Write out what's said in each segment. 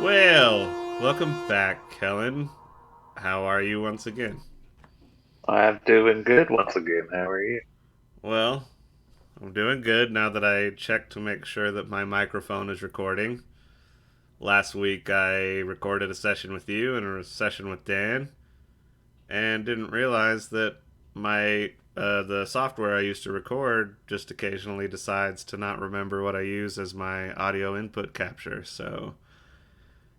Well, welcome back, Kelin. How are you once again? I'm doing good once again. How are you? Well, I'm doing good now that I checked to make sure that my microphone is recording. Last week I recorded a session with you and a session with Dan, and didn't realize that my the software I used to record just occasionally decides to not remember what I use as my audio input capture. So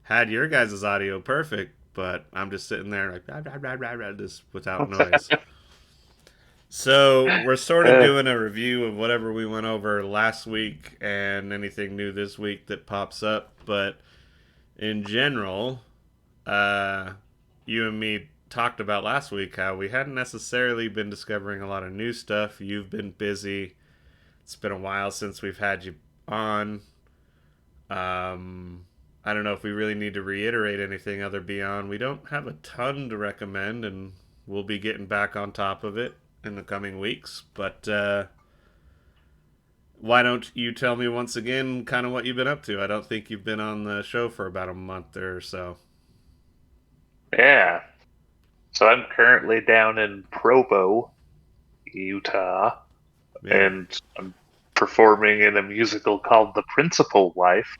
had your guys' audio perfect, but I'm just sitting there like blah, blah, blah, blah, blah, just without noise. So we're sort of Uh, doing a review of whatever we went over last week and anything new this week that pops up. But in general, uh, you and me talked about last week how we hadn't necessarily been discovering a lot of new stuff. You've been busy. It's been a while since we've had you on. Um, I don't know if we really need to reiterate anything other beyond. We don't have a ton to recommend, and we'll be getting back on top of it in the coming weeks. But why don't you tell me once again kind of what you've been up to? I don't think you've been on the show for about a month or so. yeah. So I'm currently down in Provo, Utah, Yeah. and I'm performing in a musical called The Principal Wife,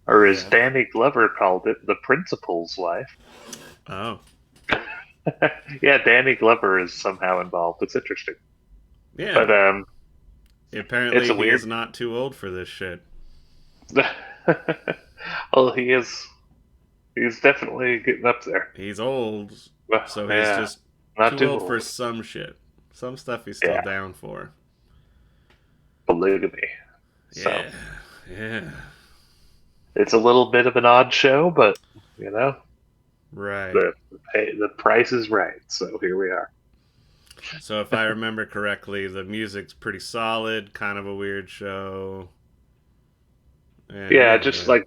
or as Yeah. Danny Glover called it, The Principal's Wife. Oh. Yeah, Danny Glover is somehow involved. It's interesting, Yeah. but it's Apparently a he weird. is not too old for this shit. Well, he is. He's definitely getting up there. He's old, Well, so he's yeah, just not too too old for old. some shit. Some stuff he's still Yeah, down for. polygamy. So. Yeah. Yeah. It's a little bit of an odd show, but you know Right. the price is right. So here we are. So if I remember correctly, the music's pretty solid, kind of a weird show. Yeah, Yeah, just like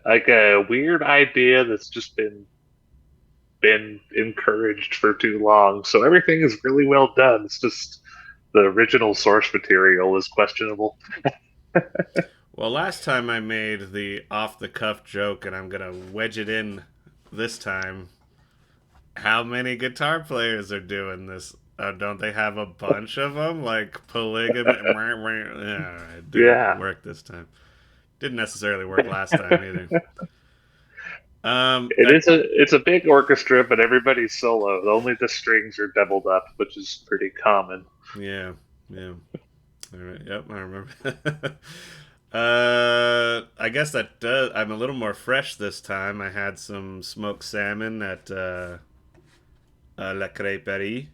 a weird idea that's just been encouraged for too long. So everything is really well done. It's just the original source material is questionable. well, last time I made the off the cuff joke, and I'm gonna wedge it in this time. How many guitar players are doing this? Don't they have a bunch of them? Like polygamy? Yeah, it didn't Yeah, work this time. Didn't necessarily work last time either. it I, is a big orchestra, but everybody's solo. Only the strings are doubled up, which is pretty common. yeah, yeah. All right. Yep, I remember. I guess that does. I'm a little more fresh this time. I had some smoked salmon at La Crêperie.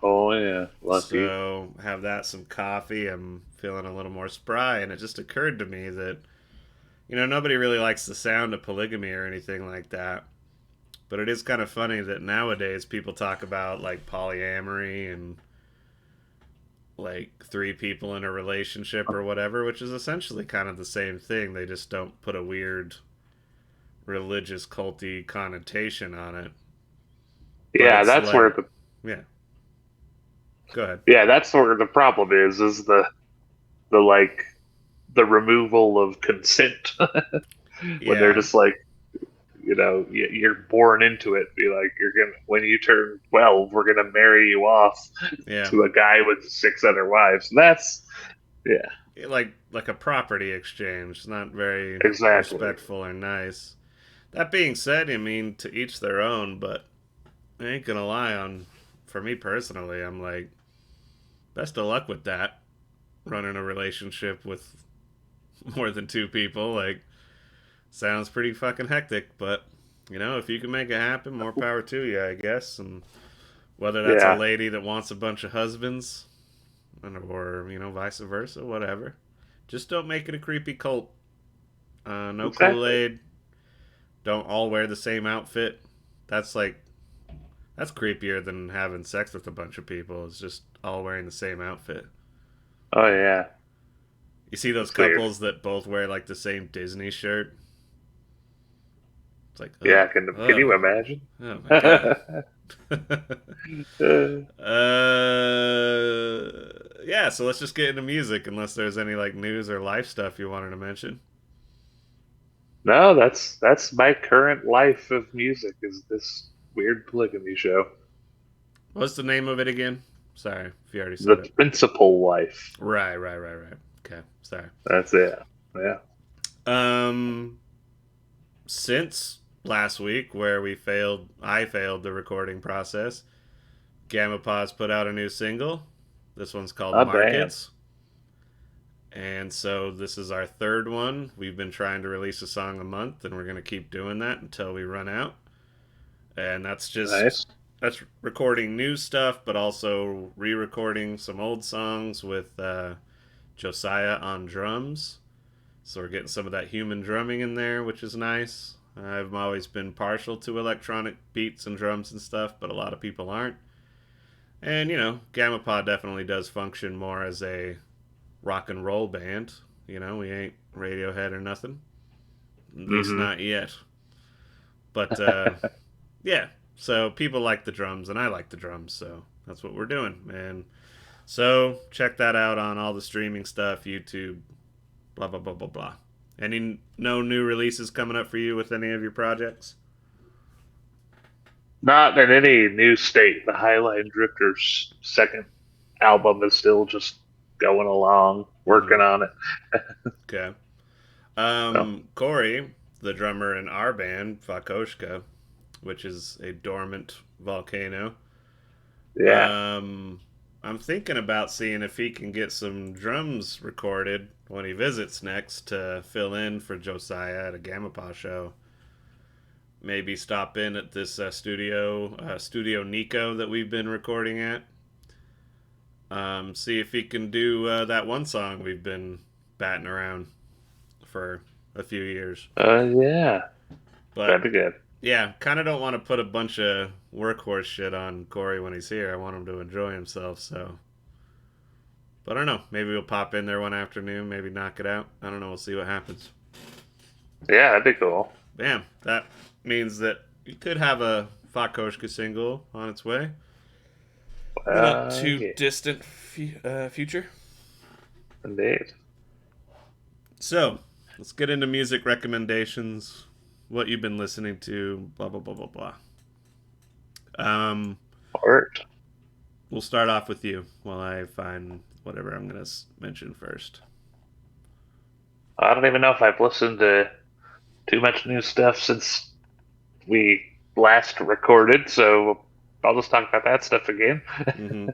Oh yeah, lucky. So have that, some coffee. I'm feeling a little more spry, and it just occurred to me that nobody really likes the sound of polygamy or anything like that. But it is kind of funny that nowadays people talk about like polyamory and like three people in a relationship or whatever, which is essentially kind of the same thing. They just don't put a weird religious culty connotation on it. But Yeah, it's that's where like, yeah, go ahead. that's where the problem is the like the removal of consent when they're Yeah, just like you're born into it. Be like you're gonna when you turn 12, we're gonna marry you off yeah, to a guy with six other wives. That's yeah, like a property exchange. It's not very exactly. respectful or nice. That being said, I mean, to each their own. But I ain't gonna lie. On for me personally, I'm like, best of luck with that. Running a relationship with more than two people. Like, sounds pretty fucking hectic, but if you can make it happen, more power to you, I guess. And whether that's a Yeah, lady that wants a bunch of husbands, or vice versa, whatever. Just don't make it a creepy cult. No Kool exactly. Aid. Don't all wear the same outfit. That's like that's creepier than having sex with a bunch of people. It's just all wearing the same outfit. Oh yeah, You see those it's weird. couples that both wear like the same Disney shirt. It's like, Yeah, oh, can oh, you imagine? oh my god. Uh, Yeah. So let's just get into music, unless there's any like news or life stuff you wanted to mention. no, that's my current life of music is this weird polygamy show. What's the name of it again? Sorry if you already The said it. principal life. Right, right, right, right. Okay, sorry. That's it. Yeah. Um, since last week, where I failed the recording process. Gamma Pause put out a new single. This one's called Oh damn. Markets. And so this is our third one. We've been trying to release a song a month, and we're going to keep doing that until we run out. And Nice. that's recording new stuff, but also re-recording some old songs with Josiah on drums. So we're getting some of that human drumming in there, which is nice. I've always been partial to electronic beats and drums and stuff, but a lot of people aren't. And Gamma Pod definitely does function more as a rock and roll band. We ain't Radiohead or nothing. At least Mm-hmm. not yet. But yeah, so people like the drums, and I like the drums, so that's what we're doing. And so check that out on all the streaming stuff, YouTube, blah blah blah blah blah. Any no new releases coming up for you with any of your projects? Not in any new state. The Highline Drifters' second album is still just going along, Mm-hmm. working on it. Okay. So Corey, the drummer in our band, Fakoshka, which is a dormant volcano. yeah. Um, I'm thinking about seeing if he can get some drums recorded when he visits next to fill in for Josiah at a Gamma Paw show. Maybe stop in at this Studio Nico that we've been recording at. See if he can do that one song we've been batting around for a few years. Yeah. That'd But be good. yeah, kind of don't want to put a bunch of workhorse shit on Corey when he's here. I want him to enjoy himself. So, but I don't know. Maybe we'll pop in there one afternoon. Maybe knock it out. I don't know. We'll see what happens. Yeah, that'd be cool. Bam. That means that you could have a Fakoshka single on its way. The not too Yeah, distant future. indeed. So, let's get into music recommendations. What you've been listening to. Blah blah blah blah blah. Um, Art. we'll start off with you while I find whatever I'm gonna mention first. I don't even know if I've listened to too much new stuff since we last recorded, so I'll just talk about that stuff again. Mm-hmm.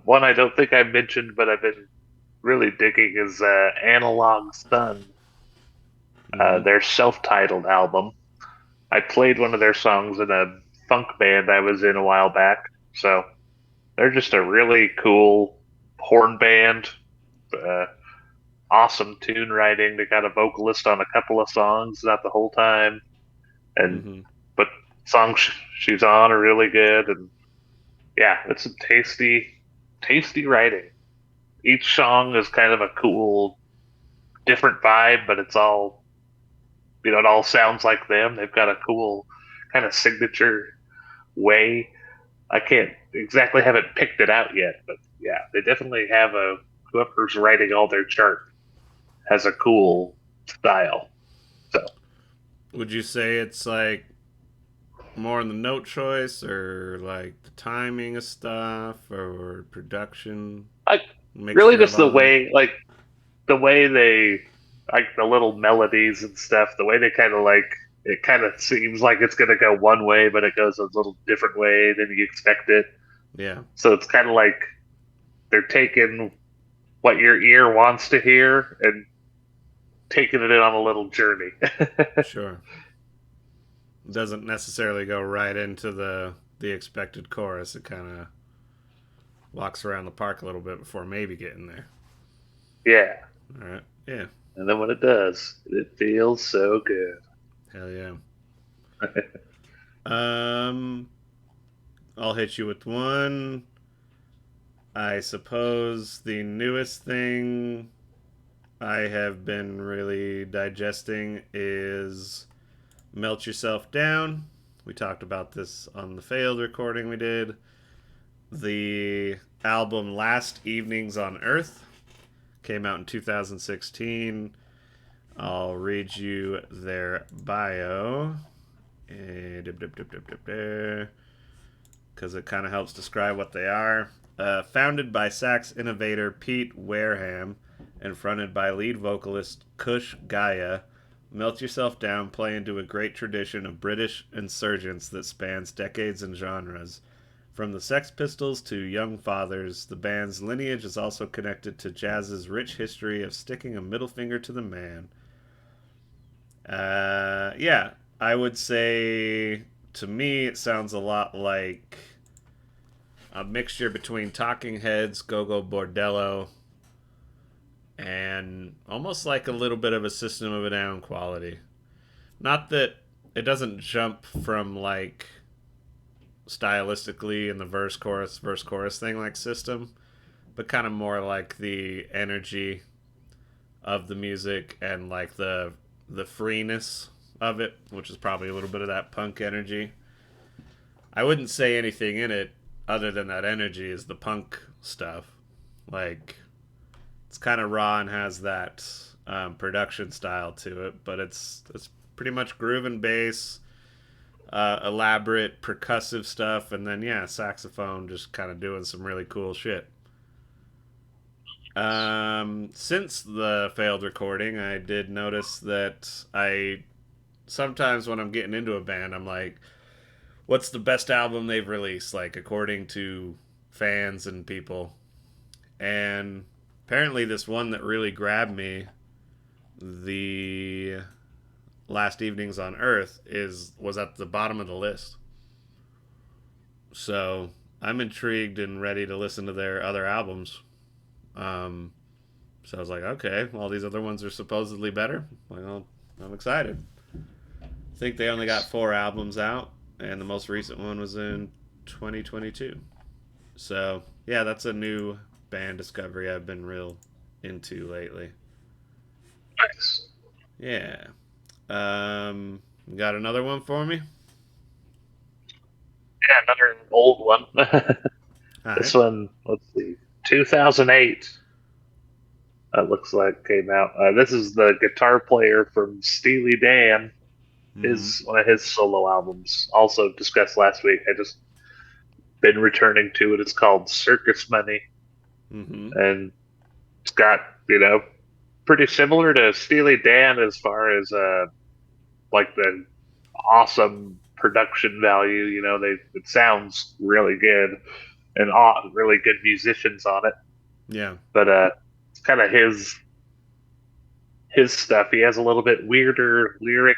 One I don't think I mentioned, but I've been really digging is Analog Sun, Mm-hmm. their self-titled album. I played one of their songs in a funk band I was in a while back, so they're just a really cool horn band. Uh, awesome tune writing. They got a vocalist on a couple of songs, not the whole time, and Mm-hmm. but songs she's on are really good. And yeah, it's some tasty writing. Each song is kind of a cool, different vibe, but it's all it all sounds like them. They've got a cool kind of signature way. I can't exactly haven't picked it out yet, but yeah, they definitely have a whoever's writing all their chart has a cool style. So Would you say it's like more on the note choice or like the timing of stuff or production I really mixture of just the all that? way the way they like the little melodies and stuff, the way they kind of like it kind of seems like it's going to go one way, but it goes a little different way than you expect it. Yeah. So it's kind of like they're taking what your ear wants to hear and taking it in on a little journey. Sure. Doesn't necessarily go right into the expected chorus. It kind of walks around the park a little bit before maybe getting there. Yeah. All right. Yeah. And then when it does, it feels so good. Hell yeah. Um, I'll hit you with one. I suppose the newest thing I have been really digesting is Melt Yourself Down. We talked about this on the failed recording we did. The album Last Evenings on Earth came out in 2016. I'll read you their bio because it kind of helps describe what they are. Founded by sax innovator Pete Wareham and fronted by lead vocalist Kush Gaya, Melt Yourself Down play into a great tradition of British insurgence that spans decades and genres. From the Sex Pistols to Young Fathers, the band's lineage is also connected to jazz's rich history of sticking a middle finger to the man. Yeah, I would say to me it sounds a lot like a mixture between Talking Heads, Go Go Bordello, and almost like a little bit of a System of a Down quality. Not that it doesn't jump from like stylistically in the verse chorus thing like System, but kind of more like the energy of the music and like the freeness of it, which is probably a little bit of that punk energy. I wouldn't say anything in it other than that energy is the punk stuff. Like it's kind of raw and has that production style to it, but it's pretty much groove and bass, elaborate percussive stuff, and then yeah, saxophone just kind of doing some really cool shit. Since the failed recording, I did notice that I sometimes when I'm getting into a band, I'm like, what's the best album they've released, like according to fans and people. And apparently, this one that really grabbed me, the Last Evenings on Earth, is was at the bottom of the list. So I'm intrigued and ready to listen to their other albums. Um, so I was like, okay, well, these other ones are supposedly better. Well, I'm excited. I think they only got 4 albums out, and the most recent one was in 2022. So yeah, that's a new band discovery I've been real into lately. Nice. Yeah. Got another one for me? Yeah, another old one. All This right. one, let's see, 2008. It looks like came out. This is the guitar player from Steely Dan. Mm-hmm. His one of his solo albums, also discussed last week. I just been returning to it. It's called Circus Money, Mm-hmm. and it's got pretty similar to Steely Dan as far as like the awesome production value. They it sounds really good and really good musicians on it. Yeah. But it's kind of his stuff. He has a little bit weirder lyric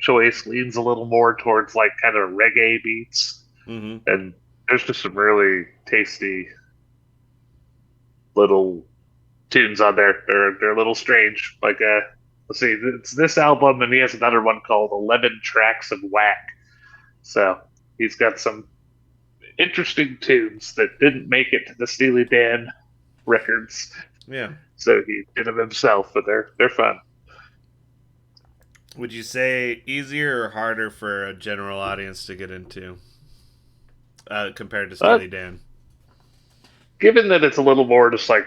choice, leans a little more towards like kind of reggae beats, Mm-hmm. and there's just some really tasty little tunes on there. They're a little strange. Like let's see, it's this album, and he has another one called 11 Tracks of Whack. So he's got some interesting tunes that didn't make it to the Steely Dan records. Yeah. So he did them himself, but they're fun. Would you say easier or harder for a general audience to get into compared to Uh, Steely Dan? Given that it's a little more just like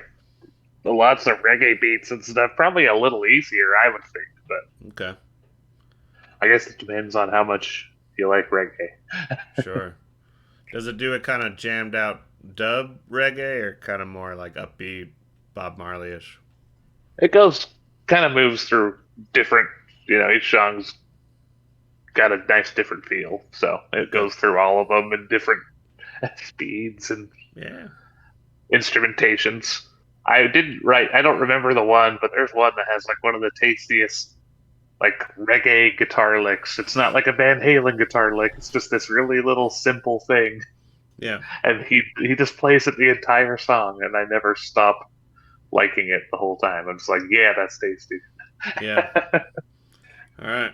lots of reggae beats and stuff, probably a little easier, I would think. But Okay. I guess it depends on how much you like reggae. Sure. Does it do a kind of jammed out dub reggae or kind of more like upbeat Bob Marley ish? It goes kind of moves through different, each song's got a nice different feel. So it Okay. goes through all of them in different speeds and Yeah. instrumentations. I didn't write. I don't remember the one, but there's one that has like one of the tastiest like reggae guitar licks. It's not like a Van Halen guitar lick. It's just this really little simple thing, Yeah, and he just plays it the entire song, and I never stop liking it the whole time. I'm just like, yeah, that's tasty. yeah. All right.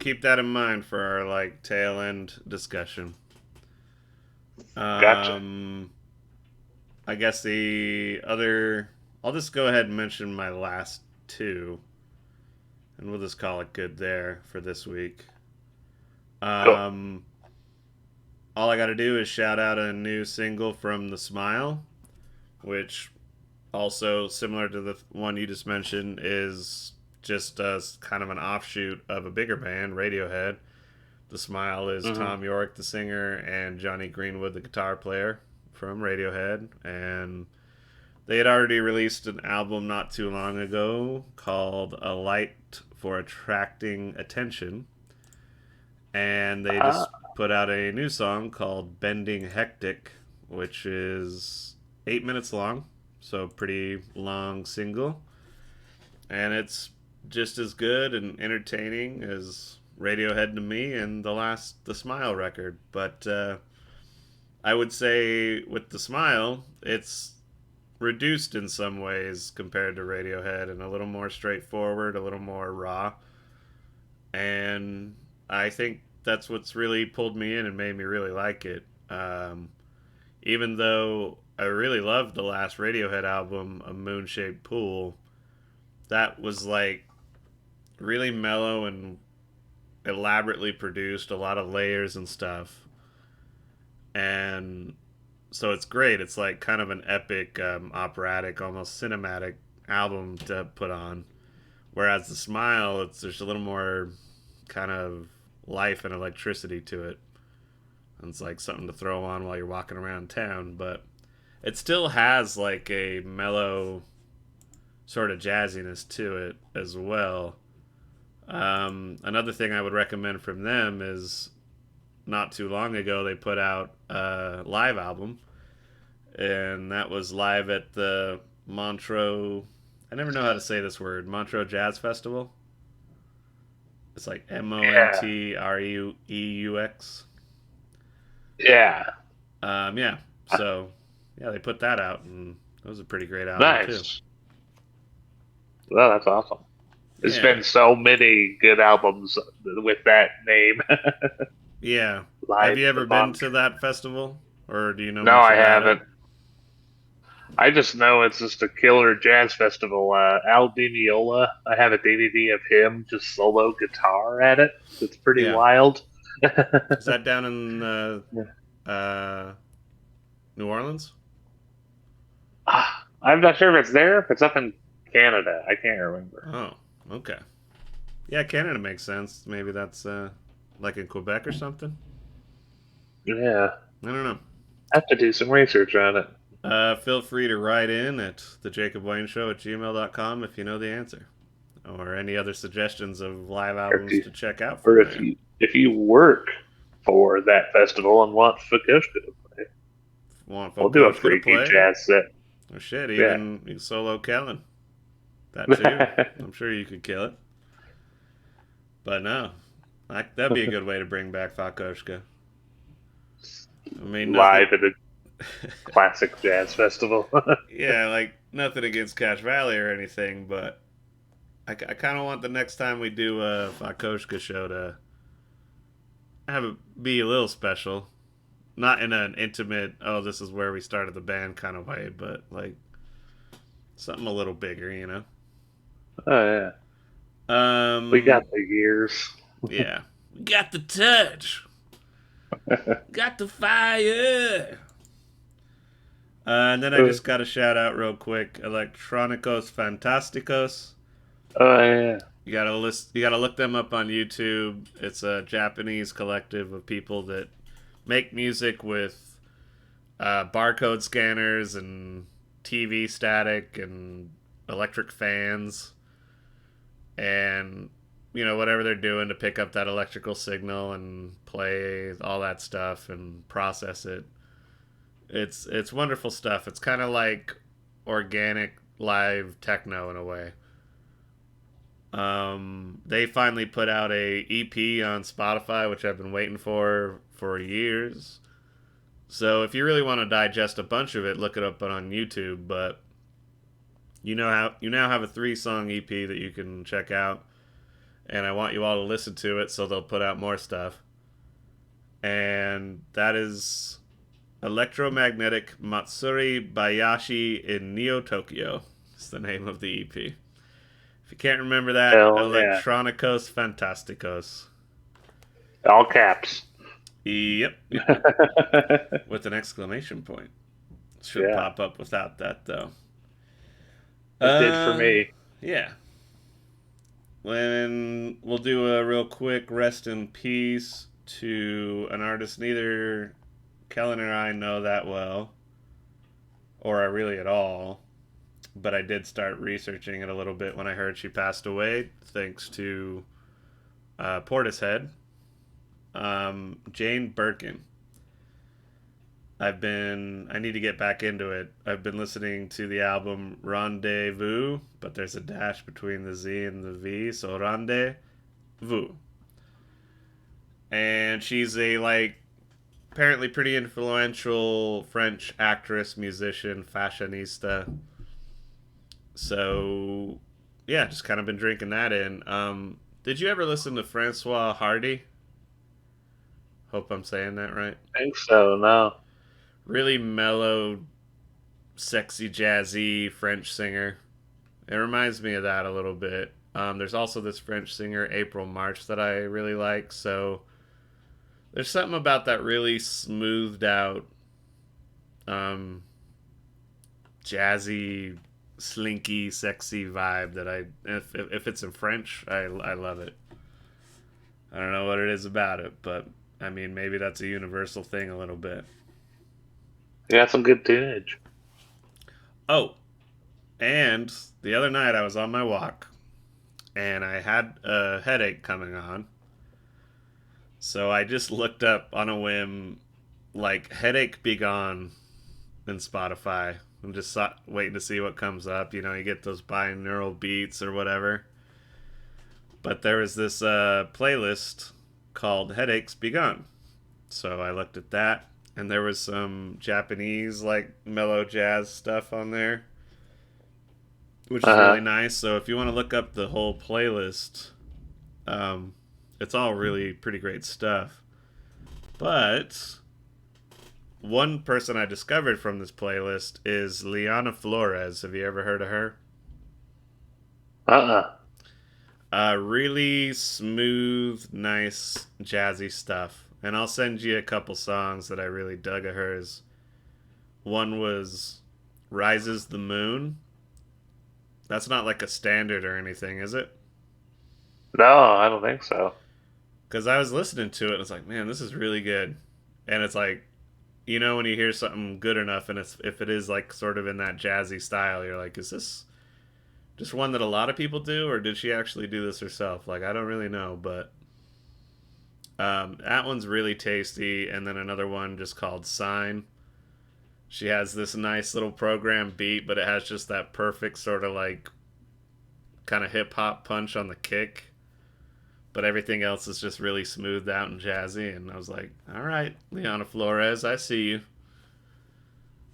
Keep that in mind for our like tail end discussion. Gotcha. Um, I guess the other. I'll just go ahead and mention my last two, and we'll just call it good there for this week. Cool. Um, all I got to do is shout out a new single from The Smile, which also similar to the one you just mentioned is just kind of an offshoot of a bigger band, Radiohead. The Smile is Hmm. Tom York, the singer, and Johnny Greenwood, the guitar player from Radiohead. And they had already released an album not too long ago called A Light for Attracting Attention. And they just put out a new song called Bending Hectic, which is 8 minutes long. So, pretty long single. And it's just as good and entertaining as Radiohead to me and the Smile record. But I would say with the Smile, it's reduced in some ways compared to Radiohead and a little more straightforward, a little more raw. And I think that's what's really pulled me in and made me really like it. Even though I really loved the last Radiohead album, A Moon Shaped Pool, that was like really mellow and elaborately produced, a lot of layers and stuff. And so it's great. It's like kind of an epic, operatic, almost cinematic album to put on. Whereas the Smile, there's a little more kind of life and electricity to it. And it's like something to throw on while you're walking around town, but it still has like a mellow sort of jazziness to it as well. Another thing I would recommend from them is not too long ago they put out a live album, and that was live at the Montreux. I never know how to say this word. Montreux Jazz Festival. It's like Yeah. Montreux. Yeah. Yeah. So yeah, they put that out, and it was a pretty great album too. Nice. Well, that's awesome. There's Yeah. been so many good albums with that name. Yeah. Have Live you at the ever been Monk. to that festival, or do you know No, much I about it? haven't. I just know it's just a killer jazz festival. Al Di Meola, I have a DVD of him just solo guitar at it. It's pretty Yeah. wild. Is that down in uh, New Orleans? I'm not sure if it's there. If it's up in Canada, I can't remember. Oh, okay. Yeah, Canada makes sense. Maybe that's like in Quebec or something. Yeah, I don't know. I have to do some research on it. Feel free to write in at thejacobwayneshow@gmail.com if you know the answer, or any other suggestions of live Or if albums you, to check out or from if there. you work for that festival and want Fukushka to play, Want we'll do a Fokoshka to freaky play? jazz set. Oh shit, Yeah. even you solo Kelin. That too. I'm sure you could kill it. But no, that'd be a good way to bring back Fakoshka. I mean, nothing. Live at a classic jazz festival. Yeah, like nothing against Cache Valley or anything, but I kind of want the next time we do a Fakoshka show to have it be a little special. Not in an intimate, oh, this is where we started the band kind of way, but like something a little bigger, you know? Oh yeah, we got Um, the years. yeah. Got the touch. Got the fire. And then I Oh just got a shout out real quick. Electronicos Fantasticos. yeah, You gotta look them up on YouTube. It's a Japanese collective of people that make music with barcode scanners and TV static and electric fans and whatever they're doing to pick up that electrical signal and play all that stuff and process it. It's wonderful stuff. It's kind of like organic live techno in a way. They finally put out a EP on Spotify, which I've been waiting for years. So if you really want to digest a bunch of it, look it up on YouTube. But you now have a 3 song EP that you can check out, and I want you all to listen to it so they'll put out more stuff. And that is Electromagnetic Matsuri Bayashi in Neo Tokyo. It's the name of the EP. If you can't remember that, Hell yeah. Electronicos Fantasticos. All caps. Yep. With an exclamation point. Should Yeah, pop up without that though. it did for Uh, me. yeah. When we'll do a real quick rest in peace to an artist neither Kelin or I know that well, or are really at all. But I did start researching it a little bit when I heard she passed away, thanks to Portishead, Jane Birkin. I need to get back into it. I've been listening to the album Rendezvous, but there's a dash between the Z and the V, so Rendezvous. And she's a, like, apparently pretty influential French actress, musician, fashionista. So, yeah, just kind of been drinking that in. Did you ever listen to Francois Hardy? Hope I'm saying that right. I think so. No. Really mellow, sexy, jazzy French singer. It reminds me of that a little bit. There's also this French singer, April March, that I really like. So there's something about that really smoothed out, um, jazzy, slinky, sexy vibe that if it's in French, I love it. I don't know what it is about it, but I mean, maybe that's a universal thing a little bit. You got some good tunage. Oh, and the other night I was on my walk and I had a headache coming on. So I just looked up on a whim, like, Headache Be Gone in Spotify. I'm just waiting to see what comes up. You know, you get those binaural beats or whatever. But there was this playlist called Headaches Be Gone. So I looked at that, and there was some Japanese, like, mellow jazz stuff on there, which Uh is really huh. nice. So if you want to look up the whole playlist, um, it's all really pretty great stuff. But one person I discovered from this playlist is Liana Flores. Have you ever heard of her? Uh Really smooth, nice, jazzy stuff. And I'll send you a couple songs that I really dug of hers. One was Rises the Moon. That's not like a standard or anything, is it? No, I don't think so. Because I was listening to it and it's like, man, this is really good. And it's like, you know, when you hear something good enough and if it is like sort of in that jazzy style, you're like, is this just one that a lot of people do, or did she actually do this herself? Like, I don't really know, but that one's really tasty. And then another one just called Sign. She has this nice little program beat, but it has just that perfect sort of like kind of hip hop punch on the kick. But everything else is just really smoothed out and jazzy. And I was like, all right, Liana Flores, I see you.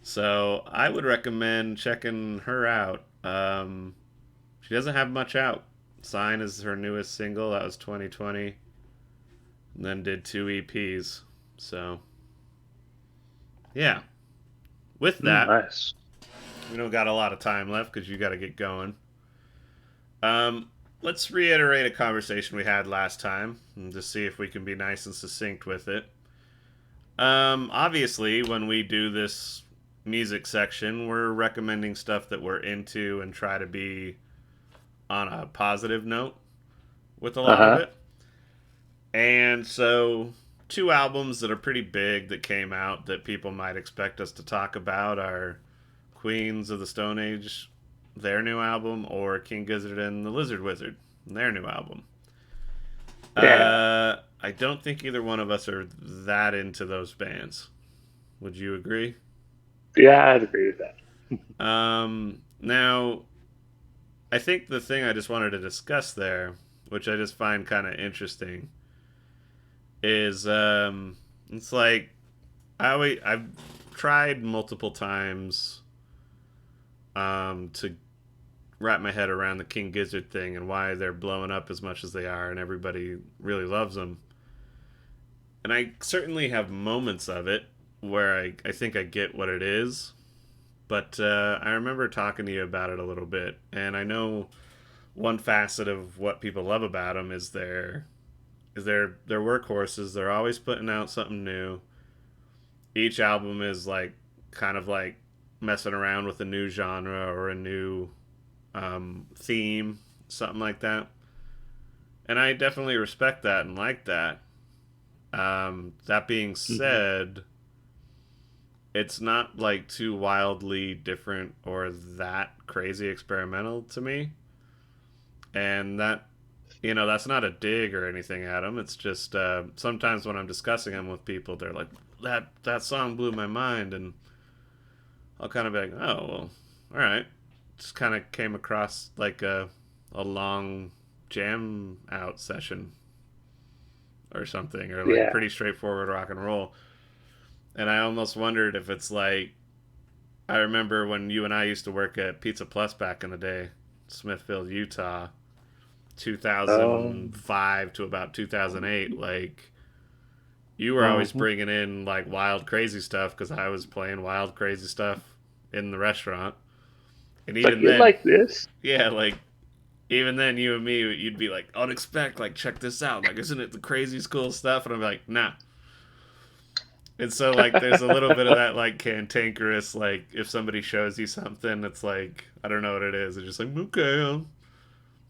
So I would recommend checking her out. She doesn't have much out. Sign is her newest single. That was 2020. And then did 2 EPs. So, yeah. With that, Nice. we don't got a lot of time left because you got to get going. Let's reiterate a conversation we had last time and just see if we can be nice and succinct with it. Obviously, when we do this music section, we're recommending stuff that we're into and try to be on a positive note with a Uh lot of huh. it. And so, 2 albums that are pretty big that came out that people might expect us to talk about are Queens of the Stone Age, their new album, or King Gizzard and the Lizard Wizard, their new album. Yeah. I don't think either one of us are that into those bands. Would you agree? Yeah, I'd agree with that. Now, I think the thing I just wanted to discuss there, which I just find kind of interesting, is it's like I've tried multiple times to wrap my head around the King Gizzard thing and why they're blowing up as much as they are and everybody really loves them. And I certainly have moments of it where I think I get what it is. But I remember talking to you about it a little bit, and I know one facet of what people love about them is their workhorses. They're always putting out something new. Each album is like kind of like messing around with a new genre or a new theme, something like that. And I definitely respect that and like that. That being Hmm. said, it's not like too wildly different or that crazy experimental to me. And that's not a dig or anything at them. It's just sometimes when I'm discussing them with people, they're like, that song blew my mind. And I'll kind of be like, oh, well, all right. Just kind of came across like a long jam out session or something, or like Yeah. pretty straightforward rock and roll. And I almost wondered if it's like, I remember when you and I used to work at Pizza Plus back in the day, Smithfield, Utah, Um. 2005 to about 2008. Like, you were always Mhm. bringing in like wild, crazy stuff because I was playing wild, crazy stuff in the restaurant. And It's like even you then, like this. yeah, like even then, you and me, you'd be like, unexpect, like, check this out. Like, isn't it the craziest cool stuff? And I'm like, nah. And so, like, there's a little bit of that, like, cantankerous, like, if somebody shows you something, it's like, I don't know what it is. It's just like, okay,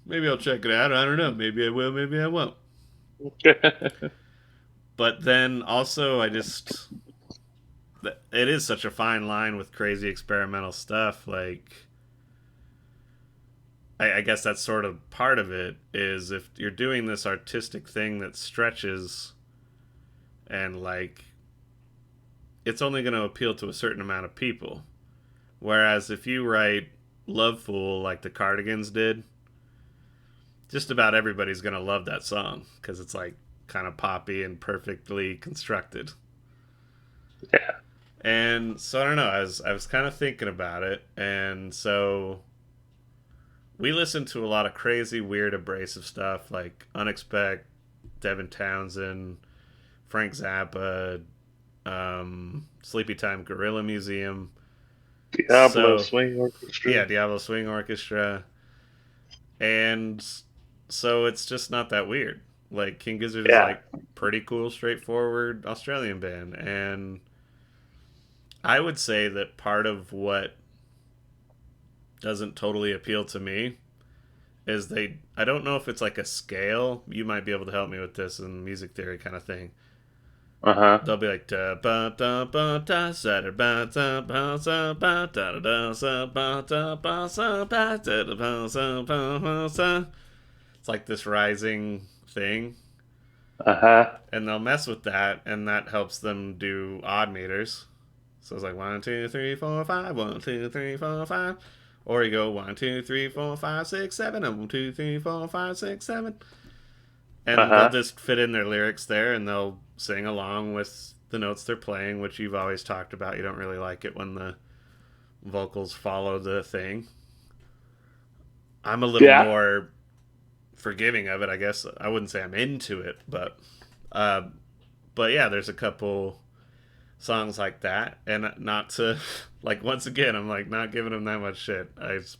maybe I'll check it out. I don't know. Maybe I will, maybe I won't. But then also, it is such a fine line with crazy experimental stuff. Like, I guess that's sort of part of it is if you're doing this artistic thing that stretches and like it's only going to appeal to a certain amount of people. Whereas if you write Love Fool like the Cardigans did, just about everybody's going to love that song because it's like kind of poppy and perfectly constructed. Yeah. And so I don't know, I was kind of thinking about it, and so we listened to a lot of crazy, weird, abrasive stuff like Unexpect, Devin Townsend, Frank Zappa, Sleepy Time Gorilla Museum. Diablo So Swing yeah, Orchestra. Diablo Swing Orchestra, and so it's just not that weird. Like King Gizzard is Yeah. like pretty cool, straightforward Australian band, and I would say that part of what doesn't totally appeal to me is they. I don't know if it's like a scale. You might be able to help me with this in music theory kind of thing. Uh huh. They'll be like da ba da ba da sa da ba da ba sa ba da da da sa ba da ba sa ba da da ba sa ba ba sa. It's like this rising thing, Uh huh. and they'll mess with that, and that helps them do odd meters. So it's like 1, 2, 3, 4, 5, 1, 2, 3, 4, 5, or you go 1, 2, 3, 4, 5, 6, 7, and 1, 2, 3, 4, 5, 6, 7, Uh and they'll huh. just fit in their lyrics there, and they'll sing along with the notes they're playing, which you've always talked about. You don't really like it when the vocals follow the thing. I'm a little Yeah. more forgiving of it, I guess. I wouldn't say I'm into it, uh, but yeah, there's a couple songs like that, and not to like once again, I'm like not giving them that much shit.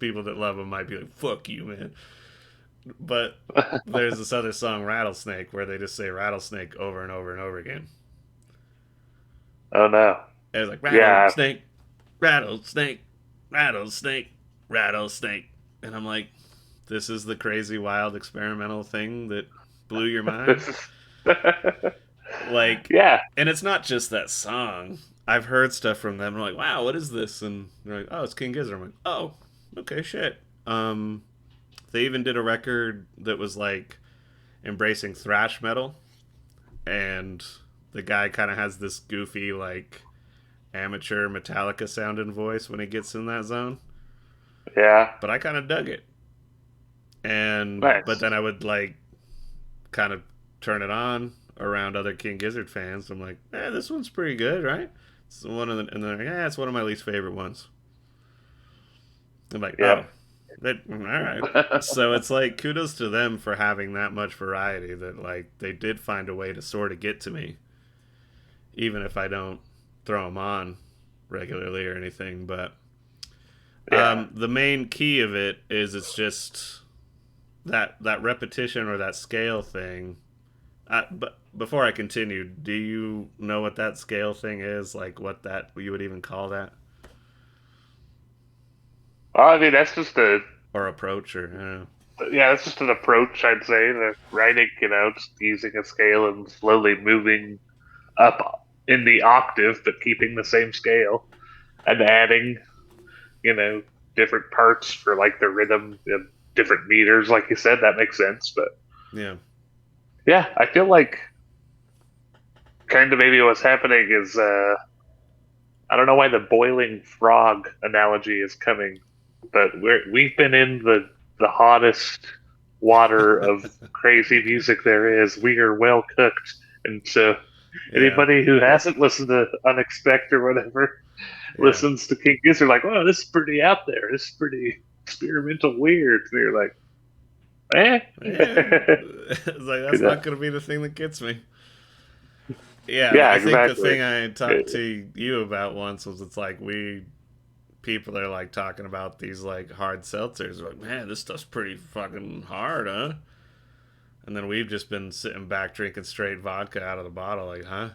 People that love them might be like, "Fuck you, man," but there's this other song, "Rattlesnake," where they just say "rattlesnake" over and over and over again. Oh no. And it's like Yeah. rattlesnake, rattlesnake, rattlesnake, rattlesnake, and I'm like, this is the crazy, wild, experimental thing that blew your mind. This is. Like, Yeah. and it's not just that song. I've heard stuff from them. I'm like, wow, what is this? And they're like, oh, it's King Gizzard. I'm like, oh, okay, shit. They even did a record that was like embracing thrash metal, and the guy kind of has this goofy like amateur Metallica sounding voice when he gets in that zone. Yeah. But I kind of dug it. And but Nice. then I would like kind of turn it on around other King Gizzard fans. I'm like, this one's pretty good, right? It's one of the, and they're like, it's one of my least favorite ones. I'm like, Yep. all right. So it's like kudos to them for having that much variety that like they did find a way to sort of get to me, even if I don't throw them on regularly or anything. But Yeah. the main key of it is it's just that repetition or that scale thing. But before I continue, do you know what that scale thing is? Like what that you would even call that Well, I mean, that's just a or approach or I don't know. yeah, that's just an approach, I'd say. The writing, just using a scale and slowly moving up in the octave, but keeping the same scale and adding, you know, different parts for like the rhythm and different meters, like you said. That makes sense. But Yeah, yeah, I feel like kind of maybe what's happening is I don't know why the boiling frog analogy is coming, but we've been in the hottest water of crazy music there is. We are well cooked, and so yeah, anybody who hasn't listened to Unexpect or whatever yeah. listens to King Gizzard like, "Oh, this is pretty out there. This is pretty experimental, weird." And you're like, Yeah. "Eh." It's like You that's know? not going to be the thing that gets me. Yeah, Yeah, I think the exactly. thing I Eh, talked to you about once was it's like we people are like talking about these like hard seltzers. Like, man, this stuff's pretty fucking hard, huh? And then we've just been sitting back drinking straight vodka out of the bottle, like, huh?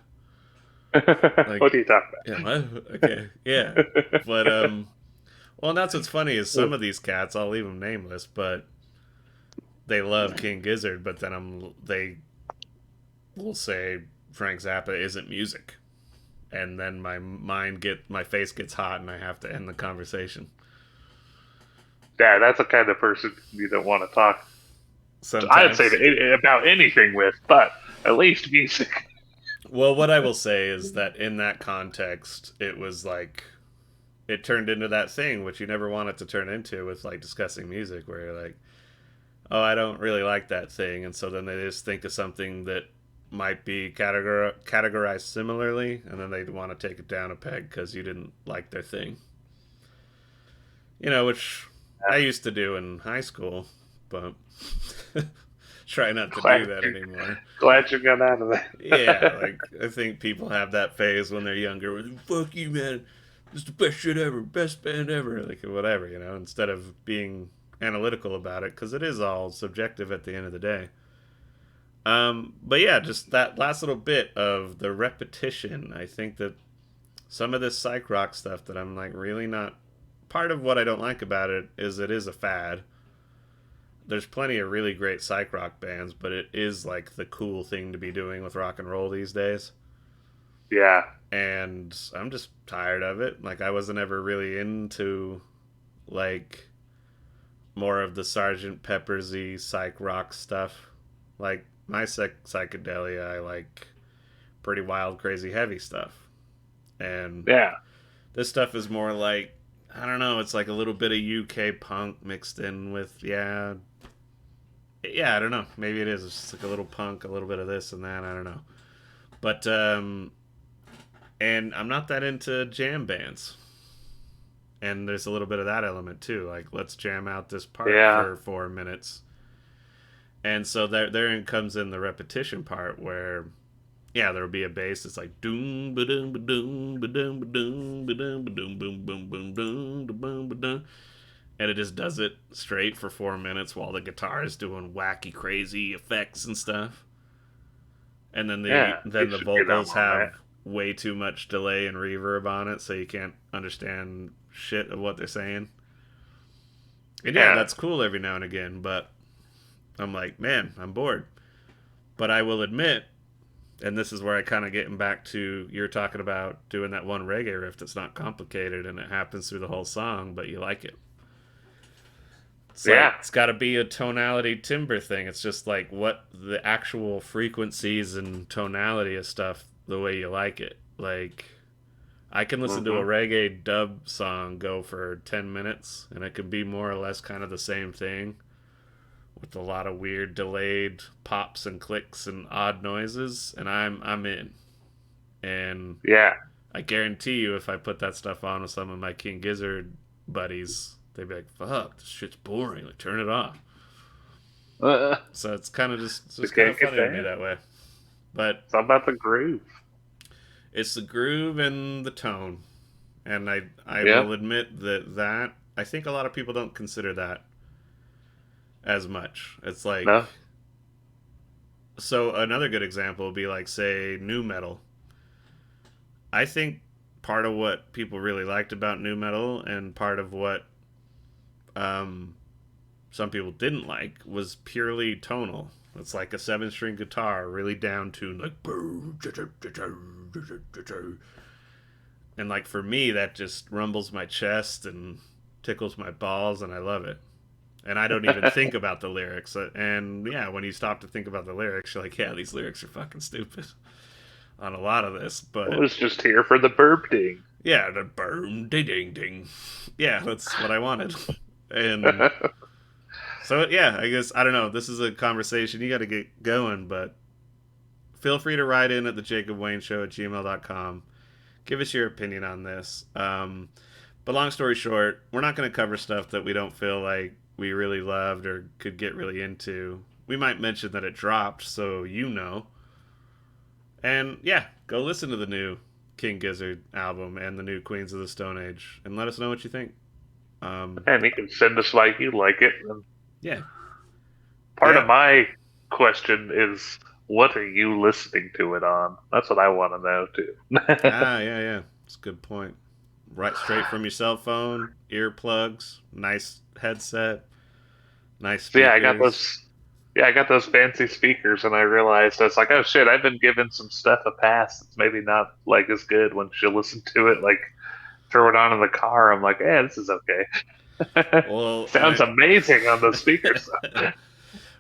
Like, what are you talking yeah, what? Okay, yeah. But about? well, and that's what's funny is some of these cats, I'll leave them nameless, but they love King Gizzard, but then they will say Frank Zappa isn't music, and then my face gets hot, and I have to end the conversation. Yeah, that's the kind of person you don't want to talk. I'd say Sometimes, about anything with, but at least music. well, what I will say is that in that context, it was like it turned into that thing which you never want it to turn into with like discussing music, where you're like, oh, I don't really like that thing, and so then they just think of something that might be categorized similarly, and then they want to take it down a peg because you didn't like their thing. Which I used to do in high school, but try not to do glad that you anymore. glad you got out of Yeah, that. like I think people have that phase when they're younger. Where, fuck you, man. This is the best shit ever, best band ever, like whatever, instead of being analytical about it, because it is all subjective at the end of the day. But yeah, just that last little bit of the repetition. I think that some of this psych rock stuff that I'm like really not. Part of what I don't like about it is a fad. There's plenty of really great psych rock bands, but it is like the cool thing to be doing with rock and roll these days. Yeah, And I'm just tired of it. Like I wasn't ever really into like more of the Sergeant Peppersy psych rock stuff. Like my psychedelia, I like pretty wild, crazy, heavy stuff. And yeah, this stuff is more like I don't know. It's like a little bit of UK punk mixed in with yeah. I don't know. Maybe it is. It's just like a little punk, a little bit of this and that. I don't know. But and I'm not that into jam bands. And there's a little bit of that element too. Like let's jam out this part yeah, for 4 minutes. And so therein comes in the repetition part where yeah, there'll be a bass that's like doom ba doom ba doom ba doom ba doom ba doom ba doom boom boom boom boom ba boom ba doom, and it just does it straight for 4 minutes while the guitar is doing wacky, crazy effects and stuff. And then yeah. You the should get on vocals that. have way too much delay and reverb on it, so you can't understand shit of what they're saying. And yeah, Yeah, that's cool every now and again, but I'm like, man, I'm bored. But I will admit, and this is where I kind of getting back to you're talking about doing that one reggae riff that's not complicated and it happens through the whole song, but you like it. It's like yeah, it's got to be a tonality timbre thing. It's just like what the actual frequencies and tonality of stuff the way you like it. Like I can listen to a Hmm. reggae dub song go for 10 minutes, and it can be more or less kind of the same thing with a lot of weird delayed pops and clicks and odd noises, and I'm in. And Yeah. I guarantee you, if I put that stuff on with some of my King Gizzard buddies, they'd be like, "Fuck, this shit's boring. Like, turn it off." Uh, So it's kind of just kind can't of get funny to me that. that way. But It's all about the groove. it's the groove and the tone, and I Yeah. will admit that I think a lot of people don't consider that as much. It's like, No. so another good example would be like, say, new metal. I think part of what people really liked about new metal and part of what um, some people didn't like was purely tonal. It's like a seven-string guitar, really down tuned, like, and like for me, that just rumbles my chest and tickles my balls, and I love it. And I don't even think about the lyrics. And yeah, when you stop to think about the lyrics, you're like, yeah, these lyrics are fucking stupid on a lot of this. I But was just here for the burp ding. yeah, the boom, ding, ding, ding. Yeah, that's what I wanted. And so, yeah, I guess, I don't know. This is a conversation. You got to get going, but feel free to write in at the Jacob Wayne Show at gmail.com. Give us your opinion on this. But long story short, we're not going to cover stuff that we don't feel like we really loved or could get really into. We might mention that it dropped, so you know. And yeah, go listen to the new King Gizzard album and the new Queens of the Stone Age, and let us know what you think. Um, And you can send us like you like it. And yeah, part of yeah, my question is, what are you listening to it on? That's what I want to know too. yeah, yeah. It's a good point. Right, straight from your cell phone, earplugs, nice headset, nice So yeah, I got speakers. those. Yeah, I got those fancy speakers, and I realized I was like, oh shit, I've been giving some stuff a pass. It's maybe not like as good once you listen to it. Like throw it on in the car. I'm like, yeah, this is okay. Well, and Sounds amazing on the speakers.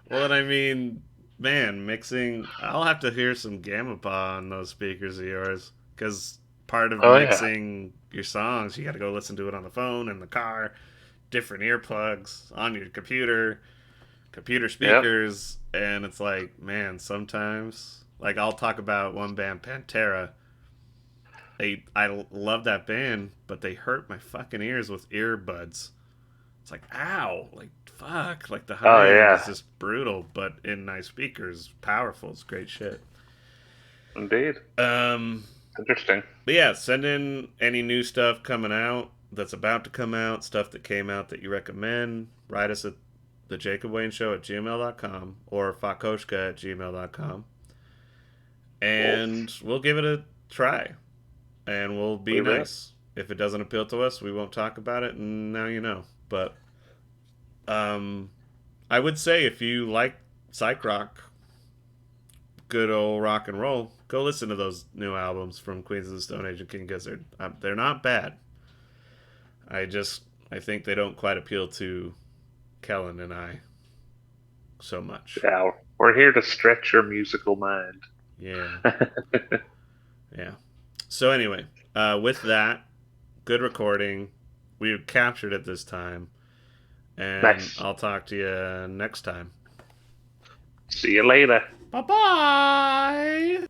well, and I mean, man, mixing. I'll have to hear some Gamma Paw on those speakers of yours, because part of Oh yeah, mixing your songs, you got to go listen to it on the phone, in the car, different earplugs, on your computer yep. speakers, and it's like, man, sometimes, like, I'll talk about one band, Pantera. I love that band, but they hurt my fucking ears with earbuds. It's like, ow, like, fuck, like the Oh high end is yeah, just brutal, but in nice speakers, powerful. It's great shit. indeed. Um, Interesting. but yeah, send in any new stuff coming out that's about to come out, stuff that came out that you recommend. Write us at the Jacob Wayne Show at gmail.com or fakoshka at gmail.com. Well, And we'll give it a try. And we'll be we will. nice. If it doesn't appeal to us, we won't talk about it, and now you know. But um, I would say if you like psych rock, good old rock and roll, go listen to those new albums from Queens of the Stone Age and King Gizzard. They're not bad. I think they don't quite appeal to Kelin and I so much. Yeah, we're here to stretch your musical mind. Yeah, yeah. So anyway, with that, good recording. We captured it this time, and Nice. I'll talk to you next time. See you later. Bye bye.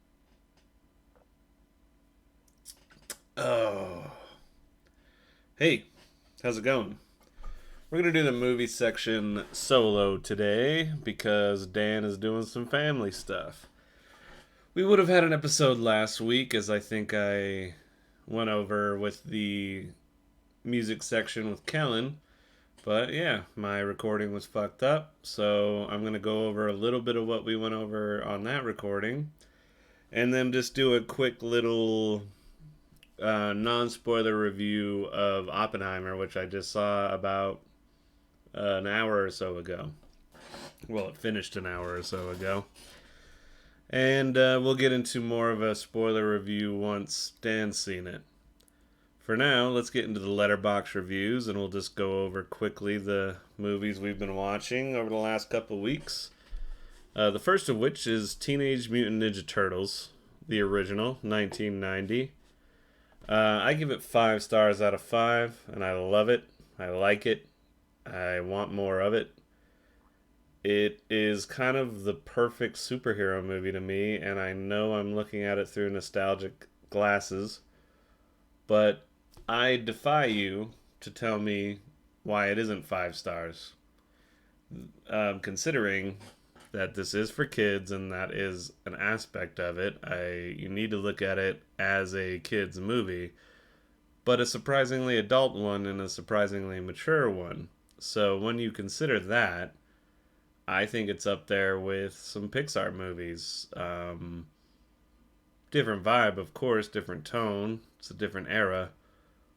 Oh, hey, how's it going? We're gonna do the movie section solo today because Dan is doing some family stuff. We would have had an episode last week, as I think I went over with the music section with Kelin. But yeah, my recording was fucked up, so I'm gonna go over a little bit of what we went over on that recording, and then just do a quick little non-spoiler review of Oppenheimer, which I just saw about an hour or so ago. Well, it finished an hour or so ago. And we'll get into more of a spoiler review once Dan's seen it. For now, let's get into the Letterboxd reviews, and we'll just go over quickly the movies we've been watching over the last couple of weeks. The first of which is Teenage Mutant Ninja Turtles, the original, 1990. I give it 5 stars out of 5, and I love it. I like it. I want more of it. It is kind of the perfect superhero movie to me, and I know I'm looking at it through nostalgic glasses, but I defy you to tell me why it isn't 5 stars. Considering that this is for kids and that is an aspect of it, you need to look at it as a kids movie, but a surprisingly adult one and a surprisingly mature one. So when you consider that, I think it's up there with some Pixar movies. Different vibe, of course, different tone. It's a different era,